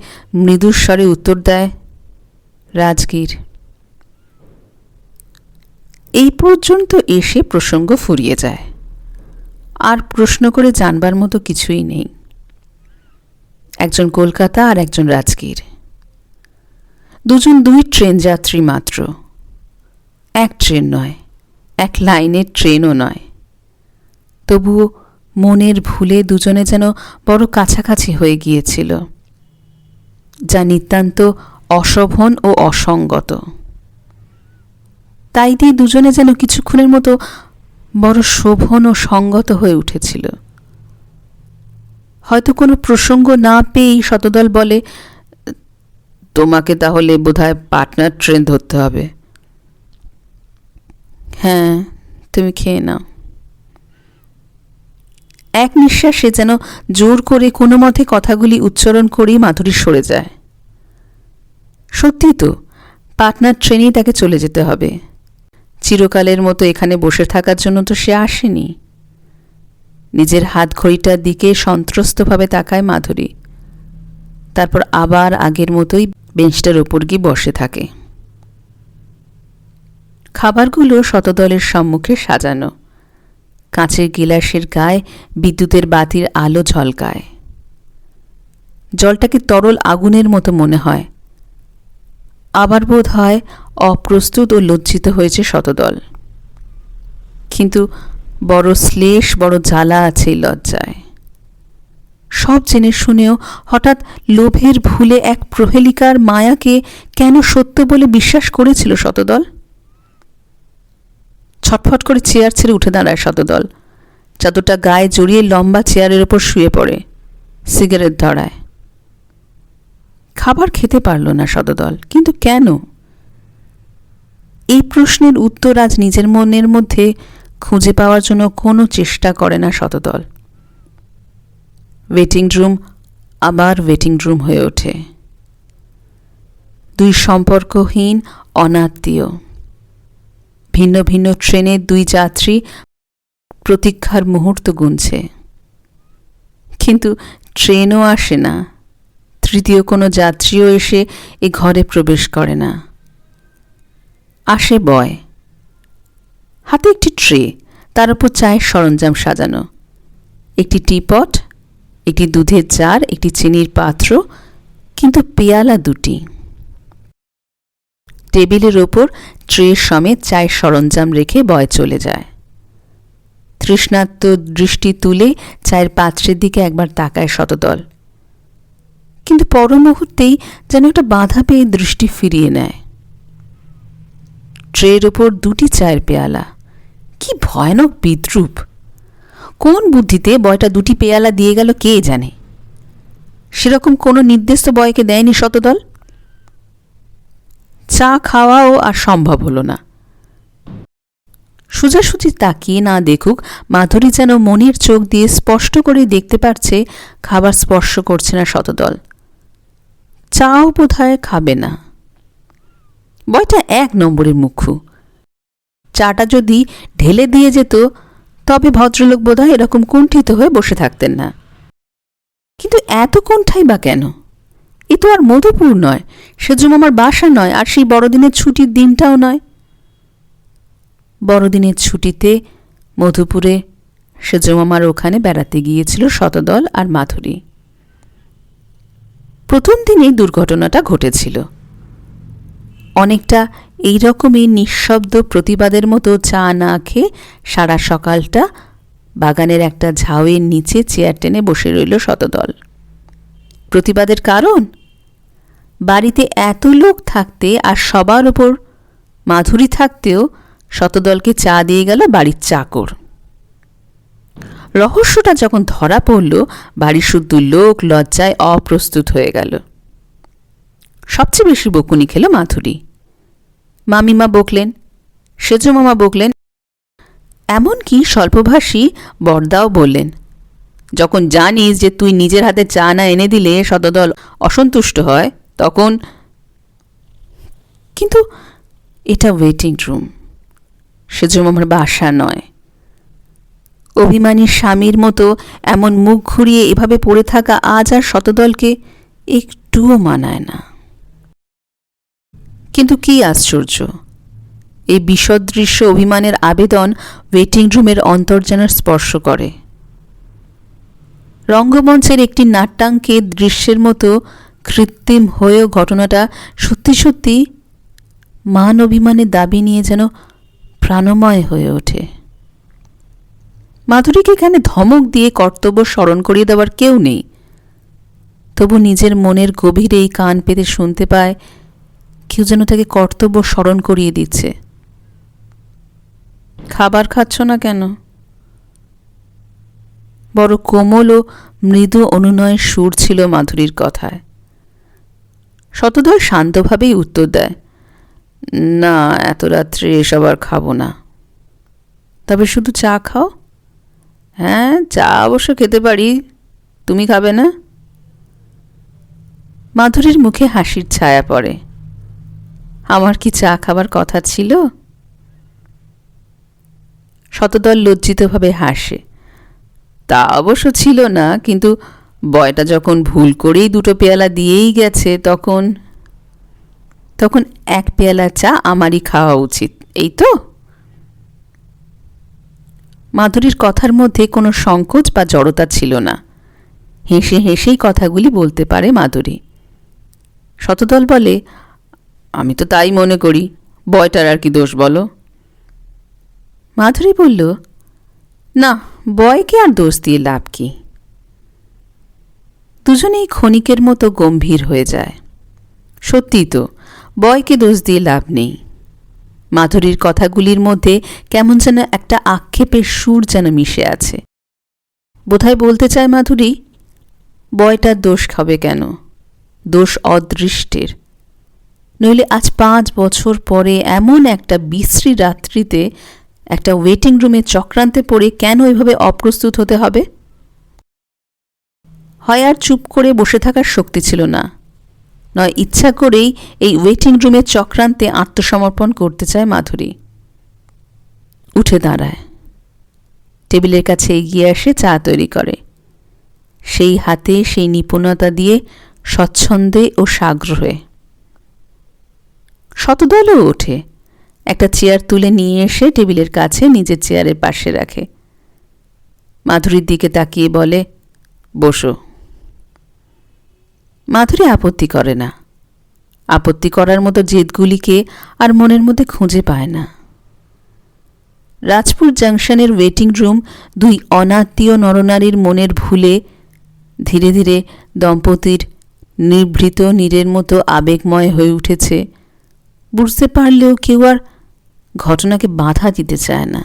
[SPEAKER 1] মৃদুস্বরে উত্তর দেয়, রাজগীর। এই পর্যন্ত এসে প্রসঙ্গ ফুরিয়ে যায়। আর প্রশ্ন করে জানবার মতো কিছুই নেই। একজন কলকাতা আর একজন রাজগীর, দুজন দুই ট্রেন যাত্রী মাত্র। এক ট্রেন নয়, এক লাইনের ট্রেনও নয়। তবুও মনের ভুলে দুজনে যেন বড় কাছাকাছি হয়ে গিয়েছিল, যা নিতান্ত অশোভন ও অসঙ্গত। তাই দিয়ে দুজনে যেন কিছুক্ষণের মতো বড় শোভন ও সঙ্গত হয়ে উঠেছিল। হয়তো কোনো প্রসঙ্গ না পেয়েই শতদল বলে, তোমাকে তাহলে বোধহয় পাটনার ট্রেন ধরতে হবে। হ্যাঁ, তুমি খেয়ে নাও। এক নিঃশ্বাসে যেন জোর করে কোনো মতে কথাগুলি উচ্চারণ করেই মাধুরী সরে যায়। সত্যি তো, পাটনার ট্রেনেই তাকে চলে যেতে হবে। চিরকালের মতো এখানে বসে থাকার জন্য তো সে আসেনি। নিজের হাত ঘড়িটার দিকে সন্ত্রস্তভাবে তাকায় মাধুরী। তারপর আবার আগের মতোই বেঞ্চটার ওপর গিয়ে বসে থাকে। খাবারগুলো শতদলের সম্মুখে সাজানো। কাঁচের গিলাসের গায়ে বিদ্যুতের বাতির আলো ঝলকায়। জলটাকে তরল আগুনের মতো মনে হয়। আবার বোধ হয় অপ্রস্তুত ও লজ্জিত হয়েছে শতদল। কিন্তু বড় শ্লেষ, বড় জ্বালা আছে এই লজ্জায়। সব জেনে শুনেও হঠাৎ লোভের ভুলে এক প্রহেলিকার মায়াকে কেন সত্য বলে বিশ্বাস করেছিল শতদল? ছটফট করে চেয়ার ছেড়ে উঠে দাঁড়ায় শতদল। চাদরটা গায়ে জড়িয়ে লম্বা চেয়ারের ওপর শুয়ে পড়ে, সিগারেট ধরায়। খাবার খেতে পারল না শতদল, কিন্তু কেন? এই প্রশ্নের উত্তর আজ নিজের মনের মধ্যে খুঁজে পাওয়ার জন্য কোনো চেষ্টা করে না শতদল। ওয়েটিং রুম আবার ওয়েটিং রুম হয়ে ওঠে। দুই সম্পর্কহীন অনাত্মীয় ভিন্ন ভিন্ন ট্রেনের দুই যাত্রী প্রতীক্ষার মুহূর্ত গুনছে। কিন্তু ট্রেনও আসে না, তৃতীয় কোনো যাত্রীও এসে এ ঘরে প্রবেশ করে না। আসে বয়, হাতে একটি ট্রে, তার উপর চায়ের সরঞ্জাম সাজানো, একটি টিপট, একটি দুধের জার, একটি চিনির পাত্র, কিন্তু পেয়ালা দুটি। টেবিলের ওপর ট্রে সমেত চায়ের সরঞ্জাম রেখে বয় চলে যায়। তৃষ্ণার্ত দৃষ্টি তুলে চায়ের পাত্রের দিকে একবার তাকায় শতদল, কিন্তু পর মুহূর্তেই যেন একটা বাধা পেয়ে দৃষ্টি ফিরিয়ে নেয়। ট্রের ওপর দুটি চায়ের পেয়ালা, কি ভয়ানক বিদ্রূপ! কোন বুদ্ধিতে বয়টা দুটি পেয়ালা দিয়ে গেল কে জানে। সেরকম কোনো নির্দেশ তো বয়কে দেয়নি শতদল। চা খাওয়াও আর সম্ভব হলো না। সোজাসুজি তাকিয়ে না দেখুক, মাধুরী যেন মনের চোখ দিয়ে স্পষ্ট করে দেখতে পারছে খাবার স্পর্শ করছে না শতদল। চাও বোধহয় খাবে না। বয়টা 1 নম্বরের মুখু। চাটা যদি ঢেলে দিয়ে যেত তবে ভদ্রলোক বোধহয় এরকম কুণ্ঠিত হয়ে বসে থাকতেন না। কিন্তু এত কুণ্ঠাই বা কেন? এ তো আর মধুপুর নয়, সেজমামার বাসা নয়, আর সেই বড়দিনের ছুটির দিনটাও নয়। বড়দিনের ছুটিতে মধুপুরে সেজমামার ওখানে বেড়াতে গিয়েছিল শতদল আর মাধুরী। প্রথম দিনেই দুর্ঘটনাটা ঘটেছিল। অনেকটা এই রকমই নিঃশব্দ প্রতিবাদের মতো চা না খেয়ে সারা সকালটা বাগানের একটা ঝাউয়ের নিচে চেয়ার টেনে বসে রইল শতদল। প্রতিবাদের কারণ, বাড়িতে এত লোক থাকতে আর সবার ওপর মাধুরী থাকতেও শতদলকে চা দিয়ে গেল বাড়ির চাকর। রহস্যটা যখন ধরা পড়ল, বাড়ির শুদ্ধ লোক লজ্জায় অপ্রস্তুত হয়ে গেল। সবচেয়ে বেশি বকুনি খেল মাধুরী। মামিমা বকলেন, সেজমামা বকলেন, এমনকি স্বল্পভাষী বরদাও বললেন, যখন জানিস যে তুই নিজের হাতে চা না এনে দিলে শতদল অসন্তুষ্ট হয় তখন। কিন্তু এটা ওয়েটিং রুম, সেজমামার বাসা নয়। অভিমানী স্বামীর মতো এমন মুখ ঘুরিয়ে এভাবে পড়ে থাকা আজ আর শতদলকে একটুও মানায় না। কিন্তু কি আশ্চর্য, এই বিসদৃশ্য অভিমানের আবেদন ওয়েটিং রুমের অন্তর্জানার স্পর্শ করে। রঙ্গমঞ্চের একটি নাট্যাঙ্কের দৃশ্যের মতো কৃত্রিম হয়েও ঘটনাটা সত্যি সত্যি মান অভিমানের দাবি নিয়ে যেন প্রাণময় হয়ে ওঠে। মাধুরীকে এখানে ধমক দিয়ে কর্তব্য স্মরণ করিয়ে দেওয়ার কেউ নেই, তবু নিজের মনের গভীরেই কান পেতে শুনতে পায় কেউ যেন তাকে কর্তব্য স্মরণ করিয়ে দিচ্ছে। খাবার খাচ্ছ না কেন? বড় কোমল ও মৃদু অনুনয়ের সুর ছিল মাধুরীর কথায়। শতদল শান্তভাবেই উত্তর দেয়, না, এত রাত্রে এসব আর খাবো না। তবে শুধু চা খাও? হ্যাঁ, চা অবশ্য খেতে পারি, তুমি খাবে না? মাধুরীর মুখে হাসির ছায়া পড়ে। আমার কি চা খাবার কথা ছিল? শতদল লজ্জিতভাবে হাসে। তা অবশ্য ছিল না, কিন্তু বয়টা যখন ভুল করেই 2 পেয়ালা দিয়েই গেছে তখন 1 পেয়ালা চা আমারই খাওয়া উচিত, এই তো? মাধুরীর কথার মধ্যে কোনো সংকোচ বা জড়তা ছিল না। হেসে হেসেই কথাগুলি বলতে পারে মাধুরী। শতদল বলে, আমি তো তাই মনে করি, বয়টার আর কি দোষ বলো? মাধুরী বলল, না, বয়কে আর দোষ দিয়ে লাভ কি? দুজনেই ক্ষণিকের মতো গম্ভীর হয়ে যায়। সত্যি তো, বয়কে দোষ দিয়ে লাভ নেই। মাধুরীর কথাগুলির মধ্যে কেমন যেন একটা আক্ষেপের সুর যেন মিশে আছে। বোধহয় বলতে চায় মাধুরী, বয়টার দোষ খাবে কেন? দোষ অদৃষ্টের। নইলে আজ 5 বছর পরে এমন একটা বিশ্রী রাত্রিতে একটা ওয়েটিং রুমে চক্রান্তে পড়ে কেন এভাবে অপ্রস্তুত হতে হবে? হয় আর চুপ করে বসে থাকার শক্তি ছিল না, নয় ইচ্ছা করেই এই ওয়েটিং রুমের চক্রান্তে আত্মসমর্পণ করতে চায় মাধুরী। উঠে দাঁড়ায়, টেবিলের কাছে এগিয়ে আসে, চা তৈরি করে। সেই হাতে সেই নিপুণতা দিয়ে, স্বচ্ছন্দে ও সাগ্রহে। শতদলও ওঠে, একটা চেয়ার তুলে নিয়ে এসে টেবিলের কাছে নিজের চেয়ারের পাশে রাখে। মাধুরীর দিকে তাকিয়ে বলে, বসো। মাধুরী আপত্তি করে না। আপত্তি করার মতো জেদগুলিকে আর মনের মধ্যে খুঁজে পায় না। রাজপুর জাংশনের ওয়েটিং রুম 2 অনাত্মীয় নরনারীর মনের ভুলে ধীরে ধীরে দম্পতির নিভৃত নীরের মতো আবেগময় হয়ে উঠেছে। বুঝতে পারলেও কেউ আর ঘটনাকে বাধা দিতে চায় না।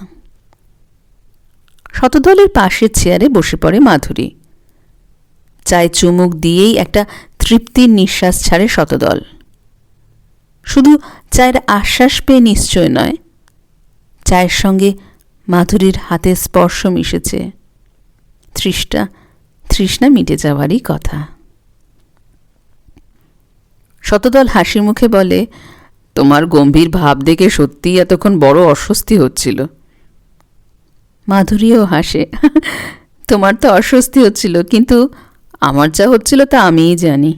[SPEAKER 1] শতদলের পাশের চেয়ারে বসে পড়ে মাধুরী। চায়ে চুমুক দিয়েই একটা তৃপ্তির নিঃশ্বাস ছাড়ে শতদল। শুধু চায়ের আশ্বাস পেয়ে নিশ্চয় নয়, চায়ের সঙ্গে মাধুরীর হাতের স্পর্শ মিশেছে। তৃষ্ণা মিটে যাওয়ারই কথা। শতদল হাসি মুখে বলে, তোমার গম্ভীর ভাব দেখে সত্যিই এতক্ষণ বড় অস্বস্তি হচ্ছিল। মাধুরীও হাসে, তোমার তো অস্বস্তি হচ্ছিল, কিন্তু আমার যা হচ্ছিল তা আমিই জানি।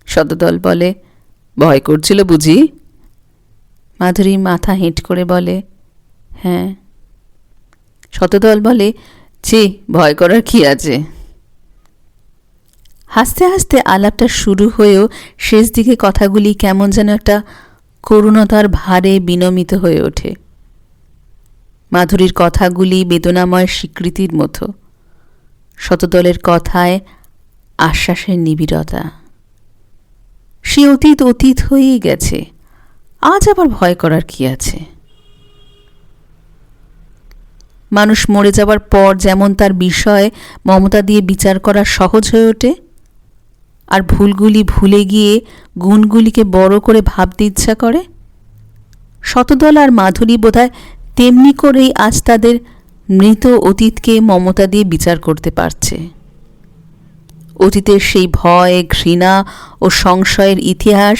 [SPEAKER 1] শতদল বলে, ভয় করছিল বুঝি? মাধুরী মাথা হেঁট করে বলে, হ্যাঁ। শতদল বলে, ছি, ভয় করার কি আছে? হাসতে হাসতে আলাপটা শুরু হয়েও শেষ দিকে কথাগুলি কেমন যেন একটা করুণতার ভারে বিনমিত হয়ে ওঠে। মাধুরীর কথাগুলি বেদনাময় স্বীকৃতির মতো, শতদলের কথায় আশ্বাসের নিবিড়তা। সে অতীত অতীত হয়েই গেছে, আজ আবার ভয় করার কি আছে? মানুষ মরে যাওয়ার পর যেমন তার বিষয় মমতা দিয়ে বিচার করা সহজ হয়ে ওঠে, আর ভুলগুলি ভুলে গিয়ে গুণগুলিকে বড় করে ভাবতে ইচ্ছা করে, শতদল আর মাধুরী বোধহয় তেমনি করেই আজ তাদের মৃত অতীতকে মমতা দিয়ে বিচার করতে পারছে। অতীতের সেই ভয়, ঘৃণা ও সংশয়ের ইতিহাস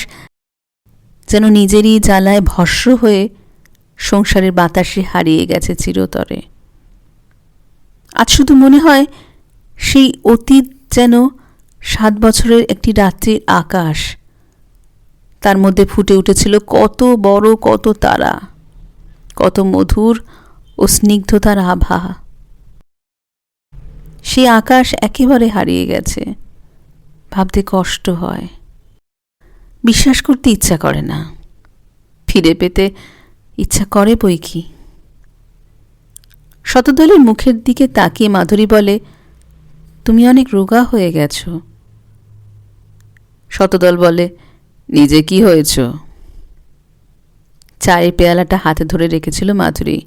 [SPEAKER 1] যেন নিজেরই জ্বালায় ভস্ম হয়ে সংসারের বাতাসে হারিয়ে গেছে চিরতরে। আজ শুধু মনে হয় সেই অতীত যেন 7 বছরের একটি রাত্রির আকাশ, তার মধ্যে ফুটে উঠেছিল কত বড় কত তারা, কত মধুর ও স্নিগ্ধতার আভা। সেই আকাশ একেবারে হারিয়ে গেছে। ভাবতে কষ্ট হয়, বিশ্বাস করতে ইচ্ছা করে না, ফিরে পেতে ইচ্ছা করে বই কি। শতদলের মুখের দিকে তাকিয়ে মাধুরী বলে, তুমি অনেক রোগা হয়ে গেছ। শতদল বলে, নিজে কি হয়েছ? চায়ের পেয়ালাটা হাতে ধরে রেখেছিল মাধুরী।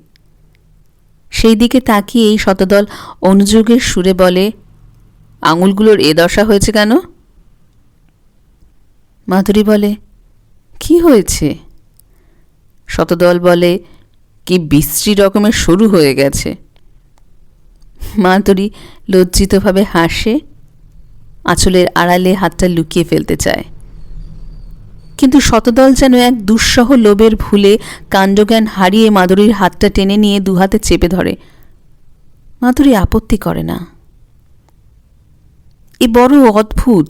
[SPEAKER 1] সেই দিকে তাকিয়েই শতদল অনুযোগের সুরে বলে, আঙুলগুলোর এ দশা হয়েছে কেন? মাধুরী বলে, কি হয়েছে? শতদল বলে, কি বিশ্রী রকমের শুরু হয়ে গেছে। মাধুরী লজ্জিতভাবে হাসে, আঁচলের আড়ালে হাতটা লুকিয়ে ফেলতে চায়, কিন্তু শতদল যেন এক দুঃসহ লোভের ভুলে কাণ্ডজ্ঞান হারিয়ে মাধুরীর হাতটা টেনে নিয়ে দুহাতে চেপে ধরে। মাধুরী আপত্তি করে না। এ বড় অদ্ভুত,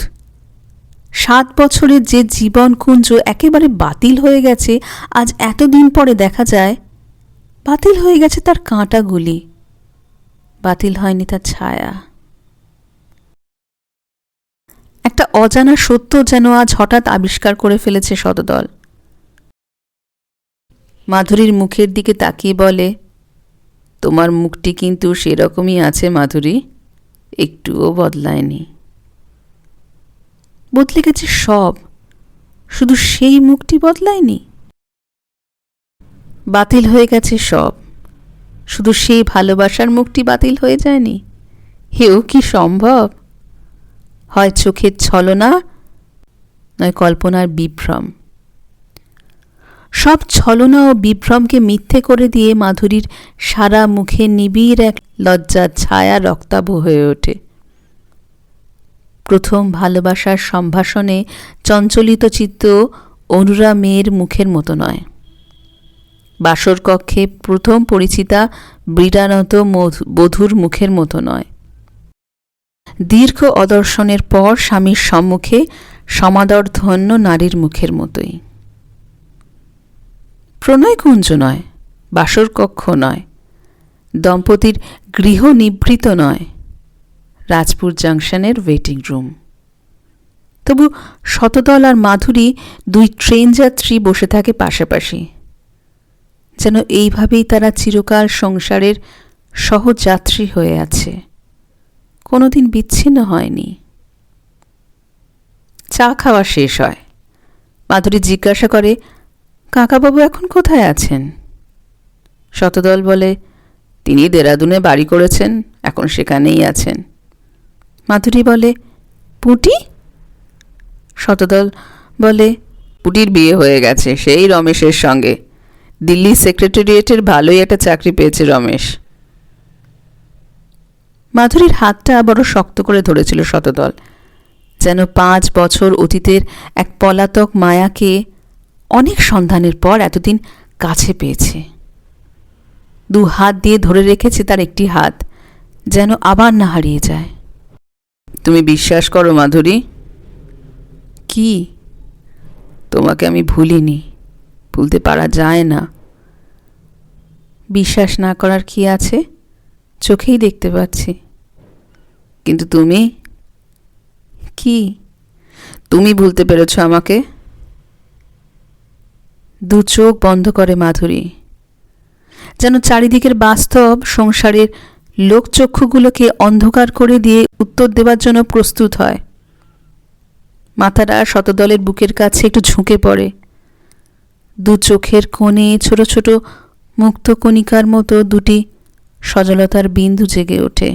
[SPEAKER 1] 7 বছরের যে জীবনকুঞ্জ একেবারে বাতিল হয়ে গেছে, আজ এতদিন পরে দেখা যায় বাতিল হয়ে গেছে তার কাঁটাগুলি, বাতিল হয়নি তার ছায়া। একটা অজানা সত্য যেন আজ হঠাৎ আবিষ্কার করে ফেলেছে শতদল। মাধুরীর মুখের দিকে তাকিয়ে বলে, তোমার মুখটি কিন্তু সেরকমই আছে মাধুরী, একটুও বদলায়নি। বদলে গেছে সব, শুধু সেই মুখটি বদলায়নি। বাতিল হয়ে গেছে সব, শুধু সেই ভালোবাসার মুখটি বাতিল হয়ে যায়নি। হেও কি সম্ভব? হয় চোখের ছলনা, নয় কল্পনার বিভ্রম। সব ছলনা ও বিভ্রমকে মিথ্যে করে দিয়ে মাধুরীর সারা মুখে নিবিড় এক লজ্জার ছায়া রক্তাভ হয়ে ওঠে। প্রথম ভালোবাসার সম্ভাষণে চঞ্চলিত চিত্ত অনুরা মেয়ের মুখের মতো নয়। বাসর কক্ষে প্রথম পরিচিতা বীরানত বধূর মুখের মতো নয়। দীর্ঘ অদর্শনের পর স্বামীর সম্মুখে সমাদর ধন্য নারীর মুখের মতোই। প্রণয়কুঞ্জ নয়, বাসর কক্ষ নয়, দম্পতির গৃহ নিভৃত নয়, রাজপুর জাংশনের ওয়েটিং রুম। তবু শতদল আর মাধুরী 2 ট্রেন যাত্রী বসে থাকে পাশাপাশি, যেন এইভাবেই তারা চিরকাল সংসারের সহযাত্রী হয়ে আছে, কোনোদিন বিচ্ছিন্ন হয়নি। চা খাওয়া শেষ হয়। মাধুরী জিজ্ঞাসা করে, কাকাবাবু এখন কোথায় আছেন? শতদল বলে, তিনি দেরাদুনে বাড়ি করেছেন, এখন সেখানেই আছেন। মাধুরী বলে, পুটি? শতদল বলে, পুটির বিয়ে হয়ে গেছে সেই রমেশের সঙ্গে। দিল্লি সেক্রেটারিয়েটের ভালোই একটা চাকরি পেয়েছে রমেশ। মাধুরীর হাতটা বড় শক্ত করে ধরেছিল শতদল, যেন 5 বছর অতীতের এক পলাতক মায়াকে অনেক সন্ধানের পর এতদিন কাছে পেয়েছে। 2 হাত দিয়ে ধরে রেখেছে তার একটি হাত, যেন আবার না হারিয়ে যায়। তুমি বিশ্বাস করো মাধুরী? কি? তোমাকে আমি ভুলিনি, ভুলতে পারা যায় না। বিশ্বাস না করার কি আছে? চোখেই দেখতে পাচ্ছি। কিন্তু তুমি কি? তুমি ভুলতে পেরেছ আমাকে? 2 চোখ বন্ধ করে মাধুরী, যেন চারিদিকের বাস্তব সংসারের লোকচক্ষুগুলোকে অন্ধকার করে দিয়ে উত্তর দেবার জন্য প্রস্তুত হয়। মাথাটা শতদলের বুকের কাছে একটু ঝুঁকে পড়ে। 2 চোখের কোণে ছোট ছোট মুক্তকণিকার মতো 2টি সজলতার বিন্দু জেগে ওঠে।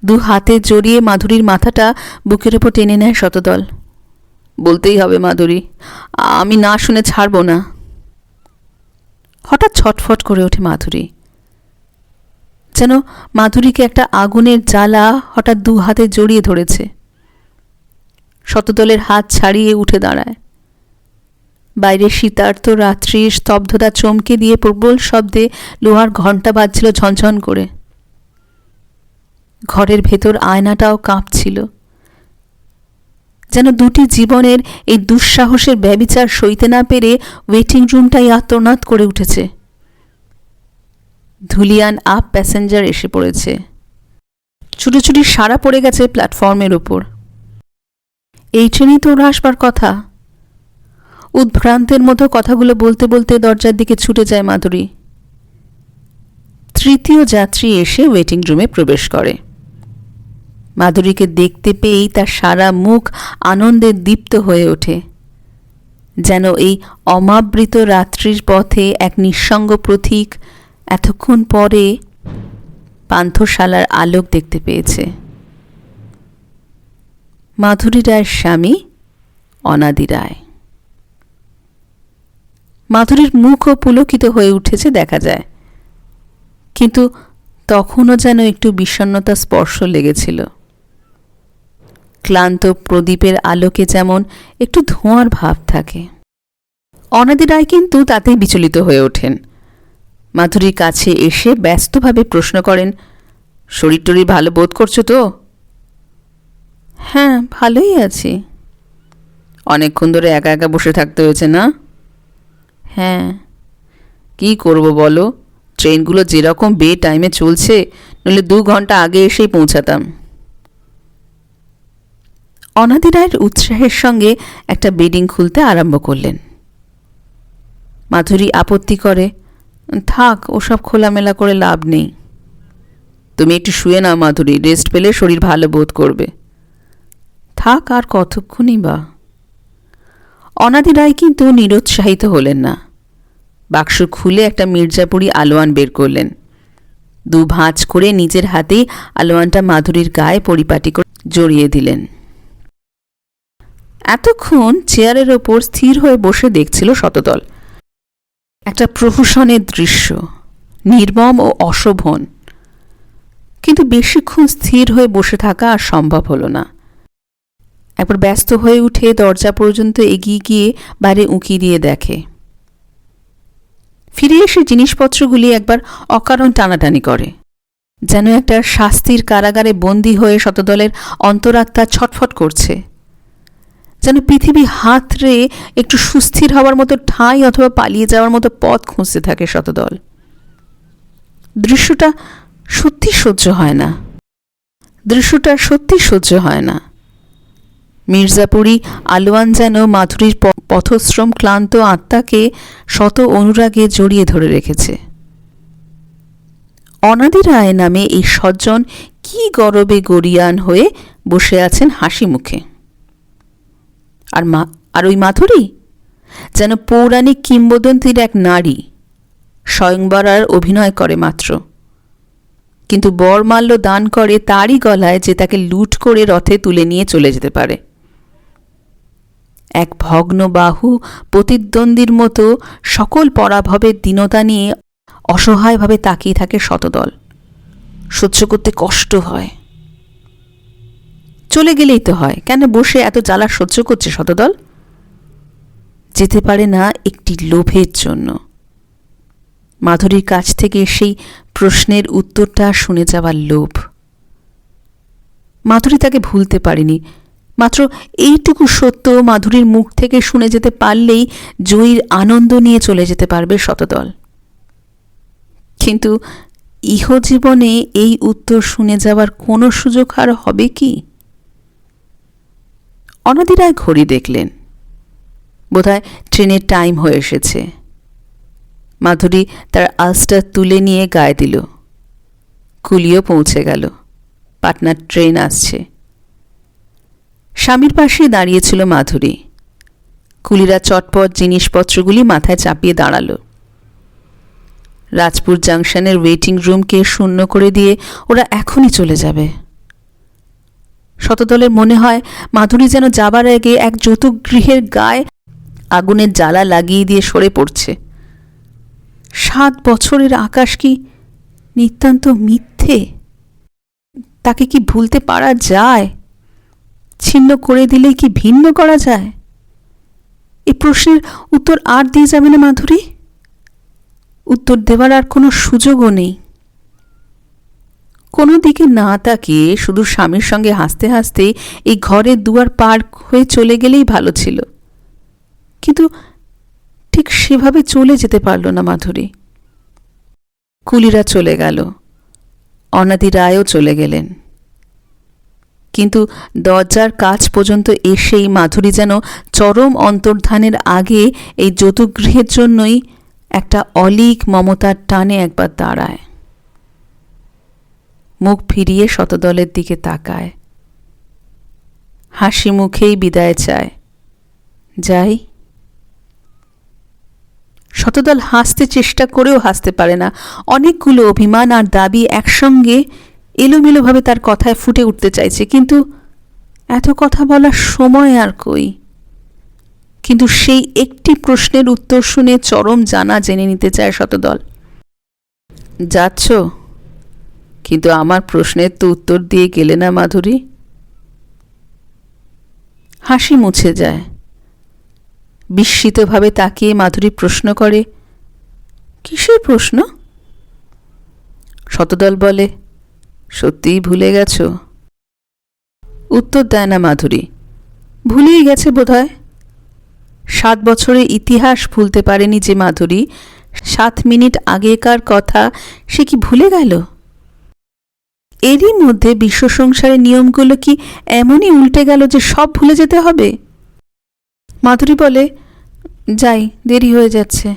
[SPEAKER 1] 2 হাতে জড়িয়ে মাধুরীর মাথাটা বুকের ওপর টেনে নেয় শতদল। বলতেই হবে মাধুরী, আমি না শুনে ছাড়ব না। হঠাৎ ছটফট করে ওঠে মাধুরী, যেন মাধুরীকে একটা আগুনের জ্বালা হঠাৎ 2 হাতে জড়িয়ে ধরেছে। শতদলের হাত ছাড়িয়ে উঠে দাঁড়ায়। বাইরে শীতার্ত রাত্রির স্তব্ধতা চমকে দিয়ে প্রবল শব্দে লোহার ঘণ্টা বাজছিল ঝনঝন করে। ঘরের ভেতর আয়নাটাও কাঁপছিল, যেন 2টি জীবনের এই দুঃসাহসের ব্যভিচার সইতে না পেরে ওয়েটিং রুমটাই আর্তনাদ করে উঠেছে। ধুলিয়ান আপ প্যাসেঞ্জার এসে পড়েছে। ছুটোছুটি সারা পড়ে গেছে প্ল্যাটফর্মের উপর। এই ট্রেনেই তো ওরা আসবার কথা। উদ্ভ্রান্তের মতো কথাগুলো বলতে বলতে দরজার দিকে ছুটে যায় মাধুরী। 3য় যাত্রী এসে ওয়েটিং রুমে প্রবেশ করে। মাধুরীকে দেখতে পেয়েই তার সারা মুখ আনন্দে দীপ্ত হয়ে ওঠে, যেন এই অমাবৃত রাত্রির পথে এক নিঃসঙ্গ প্রতীক এতক্ষণ পরে পান্থশালার আলোক দেখতে পেয়েছে। মাধুরী রায়ের স্বামী অনাদি রায়। মাধুরীর মুখও পুলকিত হয়ে উঠেছে দেখা যায়, কিন্তু তখনও যেন একটু বিষণ্ণতা স্পর্শ লেগেছিল। ক্লান্ত প্রদীপের আলোকে যেমন একটু ধোঁয়ার ভাব থাকে। অনাদি রায় কিন্তু তাতেই বিচলিত হয়ে ওঠেন। মাধুরীর কাছে এসে ব্যস্তভাবে প্রশ্ন করেন, শরীর টরীর ভালো বোধ করছো তো? হ্যাঁ, ভালোই আছি। অনেকক্ষণ ধরে একা একা বসে থাকতে হয়েছে না? হ্যাঁ। কি করব বলো, ট্রেনগুলো যেরকম বে টাইমে চলছে, নইলে 2 ঘন্টা আগে এসেই পৌঁছাতাম। অনাদি রায়ের উৎসাহের সঙ্গে একটা বেডিং খুলতে আরম্ভ করলেন। মাধুরী আপত্তি করে, থাক, ওসব খোলামেলা করে লাভ নেই। তুমি একটু শুয়ে নাও মাধুরী, রেস্ট পেলে শরীর ভালো বোধ করবে। থাক, আর কতক্ষণই বা। অনাদি রায় কিন্তু নিরুৎসাহিত হলেন না। বাক্স খুলে একটা মির্জাপুরি আলোয়ান বের করলেন। 2 ভাঁজ করে নিজের হাতেই আলোয়ানটা মাধুরীর গায়ে পরিপাটি করে জড়িয়ে দিলেন। এতক্ষণ চেয়ারের ওপর স্থির হয়ে বসে দেখছিল শতদল। একটা প্রহসনের দৃশ্য, নির্মম ও অশোভন। কিন্তু বেশিক্ষণ স্থির হয়ে বসে থাকা আর সম্ভব হল না। একবার ব্যস্ত হয়ে উঠে দরজা পর্যন্ত এগিয়ে গিয়ে বাইরে উঁকি দিয়ে দেখে। ফিরে এসে জিনিসপত্রগুলি একবার অকারণ টানাটানি করে, যেন একটা শাস্তির কারাগারে বন্দী হয়ে শতদলের অন্তরাত্মা ছটফট করছে, যেন পৃথিবী হাতড়ে একটু সুস্থির হওয়ার মতো ঠাঁই অথবা পালিয়ে যাওয়ার মতো পথ খুঁজতে থাকে শতদল। দৃশ্যটা সত্যি সহ্য হয় না। মির্জাপুরি আলোয়ান যেন মাধুরীর পথশ্রম ক্লান্ত আত্মাকে শত অনুরাগে জড়িয়ে ধরে রেখেছে। অনাদি রায় নামে এই সজ্জন কি গরবে গরিয়ান হয়ে বসে আছেন হাসি মুখে। আর ওই মাধুরী যেন পৌরাণিক কিংবদন্তির এক নারী, স্বয়ংবরার অভিনয় করে মাত্র, কিন্তু বরমাল্য দান করে তারই গলায় যে তাকে লুট করে রথে তুলে নিয়ে চলে যেতে পারে। এক ভগ্ন বাহু প্রতিদ্বন্দ্বীর মতো সকল পরাভবের দীনতা নিয়ে অসহায়ভাবে তাকিয়ে থাকে শতদল। সহ্য করতে কষ্ট হয়। চলে গেলেই তো হয়, কেন বসে এত জ্বালা সহ্য করছে শতদল? যেতে পারে না একটি লোভের জন্য। মাধুরীর কাছ থেকে সেই প্রশ্নের উত্তরটা শুনে যাওয়ার লোভ। মাধুরী তাকে ভুলতে পারেনি, মাত্র এইটুকু সত্য মাধুরীর মুখ থেকে শুনে যেতে পারলেই জয়ীর আনন্দ নিয়ে চলে যেতে পারবে শতদল। কিন্তু ইহজীবনে এই উত্তর শুনে যাওয়ার কোনো সুযোগ আর হবে কি? অনাদি রায় ঘড়ি দেখলেন, বোধহয় ট্রেনের টাইম হয়ে এসেছে। মাধুরী তার আলস্টার তুলে নিয়ে গায়ে দিল। কুলিও পৌঁছে গেল। পাটনার ট্রেন আসছে। স্বামীর পাশে দাঁড়িয়েছিল মাধুরী। কুলিরা চটপট জিনিসপত্রগুলি মাথায় চাপিয়ে দাঁড়ালো। রাজপুর জাংশনের ওয়েটিং রুমকে শূন্য করে দিয়ে ওরা এখনই চলে যাবে। শতদলের মনে হয় মাধুরী যেন যাবার আগে এক যৌতুকগৃহের গায়ে আগুনের জ্বালা লাগিয়ে দিয়ে সরে পড়ছে। 7 বছরের আকাশ কি নিতান্ত মিথ্যে? তাকে কি ভুলতে পারা যায়? ছিন্ন করে দিলেই কি ভিন্ন করা যায়? এই প্রশ্নের উত্তর আর দিয়ে যাবে না মাধুরী। উত্তর দেওয়ার আর কোনো সুযোগও নেই। কোনো দিকে না তাকিয়ে শুধু স্বামীর সঙ্গে হাসতে হাসতে এই ঘরের দুয়ার পার হয়ে চলে গেলেই ভালো ছিল। কিন্তু ঠিক সেভাবে চলে যেতে পারল না মাধুরী। কুলিরা চলে গেল, অনাদি রায়ও চলে গেলেন। কিন্তু দরজার কাছ পর্যন্ত এসেই মাধুরী যেন চরম অন্তর্ধানের আগে এই যৌতুকগৃহের জন্যই একটা অলীক মমতার টানে একবার দাঁড়ায়। মুখ ফিরিয়ে শতদলের দিকে তাকায়, হাসি মুখেই বিদায় চায়। যাই। শতদল হাসতে চেষ্টা করেও হাসতে পারে না। অনেকগুলো অভিমান আর দাবি একসঙ্গে এলোমেলোভাবে তার কথায় ফুটে উঠতে চাইছে, কিন্তু এত কথা বলার সময় আর কই। কিন্তু সেই একটি প্রশ্নের উত্তর শুনে চরম জানা জেনে নিতে চায় শতদল। যাচ্ছ? কিন্তু আমার প্রশ্নের তো উত্তর দিয়ে গেলে না মাধুরী। হাসি মুছে যায়। বিস্মিতভাবে তাকিয়ে মাধুরী প্রশ্ন করে, কিসের প্রশ্ন? শতদল বলে, সত্যিই ভুলে গেছ? উত্তর দেয় না মাধুরী। ভুলেই গেছে বোধহয়। 7 বছরের ইতিহাস ভুলতে পারেনি যে মাধুরী, 7 মিনিট আগেকার কথা সে কি ভুলে গেল? এরই মধ্যে বিশ্ব সংসারের নিয়মগুলো কি এমনই উল্টে গেল যে সব ভুলে যেতে হবে? মাধুরী বলে, যাই, দেরি হয়ে যাচ্ছে।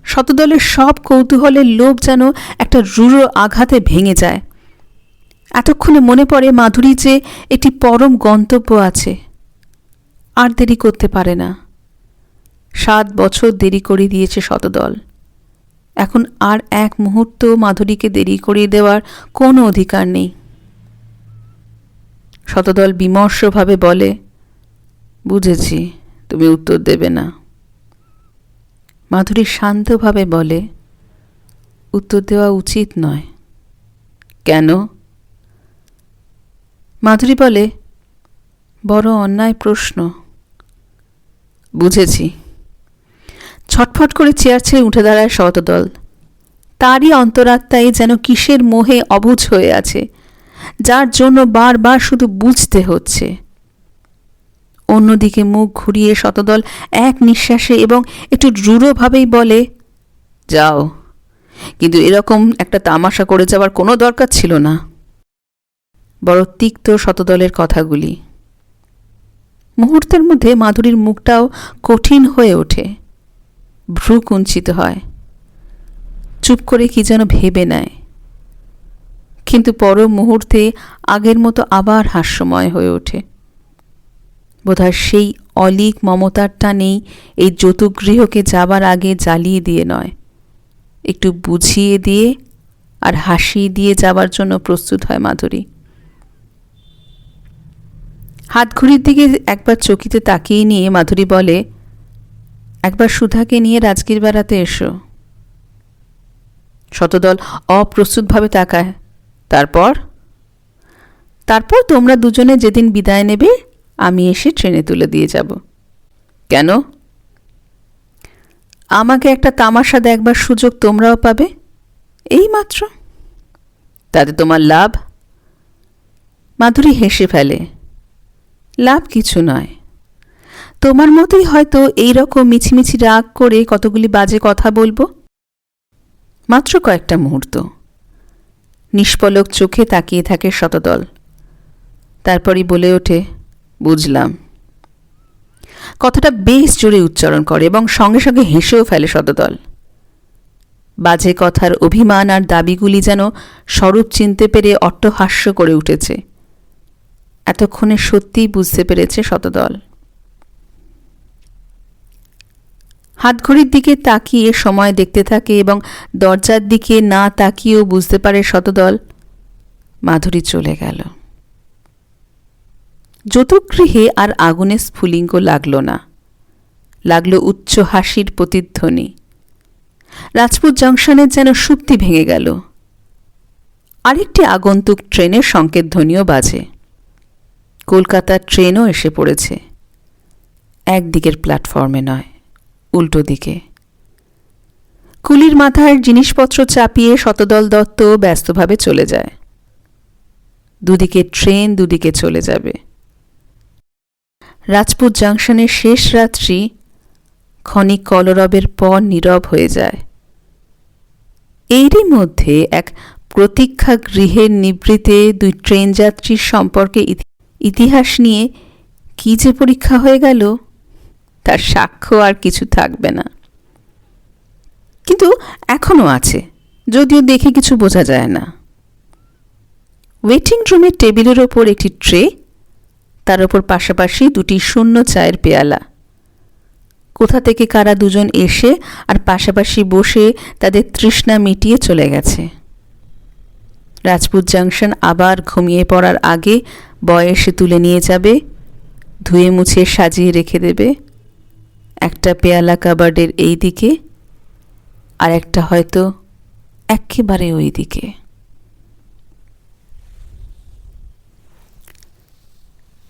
[SPEAKER 1] শতদলের সব কৌতূহলের লোভ যেন একটা রূঢ় আঘাতে ভেঙে যায়। এতক্ষণে মনে পড়ে মাধুরী যে একটি পরম গন্তব্য আছে। আর দেরি করতে পারে না। 7 বছর দেরি করে দিয়েছে শতদল। এখন আর এক মুহূর্ত মাধুরীকে দেরি করিয়ে দেওয়ার কোনো অধিকার নেই। শতদল বিমর্ষভাবে বলে, বুঝেছি, তুমি উত্তর দেবে না। মাধুরী শান্তভাবে বলে, উত্তর দেওয়া উচিত নয়। কেন? মাধুরী বলে, বড় অন্যায় প্রশ্ন। বুঝেছি। ছটফট করে চেয়ার ছেড়ে উঠে দাঁড়ায় শতদল। তারই অন্তরাত্মায় যেন কিসের মোহে অবুঝ হয়ে আছে, যার জন্য বারবার শুধু বুঝতে হচ্ছে। অন্যদিকে মুখ ঘুরিয়ে শতদল এক নিঃশ্বাসে এবং একটু রূঢ়ভাবেই বলে, যাও, কিন্তু এরকম একটা তামাশা করে যাওয়ার কোনো দরকার ছিল না। বড় তিক্ত শতদলের কথাগুলি। মুহূর্তের মধ্যে মাধুরীর মুখটাও কঠিন হয়ে ওঠে। ভ্রু কুঞ্চিত হয়। চুপ করে কি যেন ভেবে নেয়। কিন্তু পর মুহূর্তে আগের মতো আবার হাস্যময় হয়ে ওঠে। বোধহয় সেই অলীক মমতার টানেই এই যৌতুকগৃহকে যাবার আগে জ্বালিয়ে দিয়ে নয়, একটু বুঝিয়ে দিয়ে আর হাসিয়ে দিয়ে যাবার জন্য প্রস্তুত হয় মাধুরী। হাতঘড়ির দিকে একবার চকিতে তাকিয়ে নিয়ে মাধুরী বলে, একবার সুধাকে নিয়ে রাজগীর বেড়াতে এসো। শতদল অপ্রস্তুতভাবে তাকায়। তারপর তোমরা দুজনে যেদিন বিদায় নেবে আমি এসে ট্রেনে তুলে দিয়ে যাব। কেন? আমাকে একটা তামাশা দেখবার সুযোগ তোমরাও পাবে, এই মাত্র। তাতে তোমার লাভ? মাধুরী হেসে ফেলে। লাভ কিছু নয়, তোমার মতোই হয়তো এইরকম মিছিমিছি রাগ করে কতগুলি বাজে কথা বলবো। মাত্র কয়েকটা মুহূর্ত। নিষ্পলক চোখে তাকিয়ে থাকে শতদল। তারপরই বলে ওঠে, বুঝলাম। কথাটা বেশ জোরে উচ্চারণ করে এবং সঙ্গে সঙ্গে হেসেও ফেলে শতদল। বাজে কথার অভিমান আর দাবিগুলি যেন স্বরূপ চিনতে পেরে অট্টহাস্য করে উঠেছে। এতক্ষণে সত্যিই বুঝতে পেরেছে শতদল। হাতঘড়ির দিকে তাকিয়ে সময় দেখতে থাকে এবং দরজার দিকে না তাকিয়েও বুঝতে পারে শতদল মাধুরী চলে গেল। যৌতুকগৃহে আর আগুনের স্ফুলিঙ্গ লাগল না, লাগলো উচ্চ হাসির প্রতিধ্বনি। রাজপুত জংশনের যেন সুপ্তি ভেঙে গেল। আরেকটি আগন্তুক ট্রেনের সংকেত ধ্বনিও বাজে। কলকাতার ট্রেনও এসে পড়েছে। একদিকের প্ল্যাটফর্মে নয়, উল্টো দিকে। কুলির মাথার জিনিসপত্র চাপিয়ে শতদল দত্ত ব্যস্তভাবে চলে যায়। দুদিকে ট্রেন, দুদিকে চলে যাবে। রাজপুত জংশনের শেষ রাত্রি ক্ষণিক কলরবের পর নীরব হয়ে যায়। এরই মধ্যে এক প্রতীক্ষা গৃহের নিভৃতে দুই ট্রেন যাত্রীর সম্পর্কে ইতিহাস নিয়ে কি যে পরীক্ষা হয়ে গেল, তার সাক্ষ্য আর কিছু থাকবে না। কিন্তু এখনও আছে, যদিও দেখে কিছু বোঝা যায় না। ওয়েটিং রুমের টেবিলের ওপর একটি ট্রে, তার ওপর পাশাপাশি দুটি শূন্য চায়ের পেয়ালা। কোথা থেকে কারা দুজন এসে আর পাশাপাশি বসে তাদের তৃষ্ণা মিটিয়ে চলে গেছে। রাজপুত জংশন আবার ঘুমিয়ে পড়ার আগে বয়সে তুলে নিয়ে যাবে, ধুয়ে মুছে সাজিয়ে রেখে দেবে। একটা পেয়ালা কাবার্ডের এই দিকে, আর একটা হয়তো একেবারে ওই দিকে।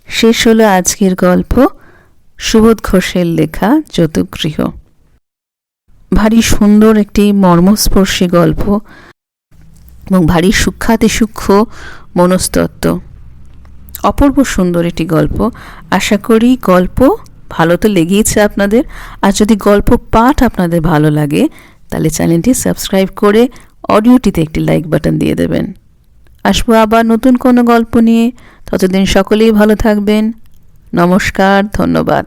[SPEAKER 1] শেষ হলো আজকের গল্প, সুবোধ ঘোষের লেখা যৌতুকগৃহ। ভারী সুন্দর একটি মর্মস্পর্শী গল্প এবং ভারী সূক্ষ্মাতি সূক্ষ্ম মনস্তত্ত্ব। অপূর্ব সুন্দর একটি গল্প। আশা করি গল্প ভালো তো লেগেইছে আপনাদের। আর যদি গল্প পাঠ আপনাদের ভালো লাগে তাহলে চ্যানেলটি সাবস্ক্রাইব করে অডিওটিতে একটি লাইক বাটন দিয়ে দেবেন। আসবো আবার নতুন কোনো গল্প নিয়ে। ততদিন সকলেই ভালো থাকবেন। নমস্কার, ধন্যবাদ।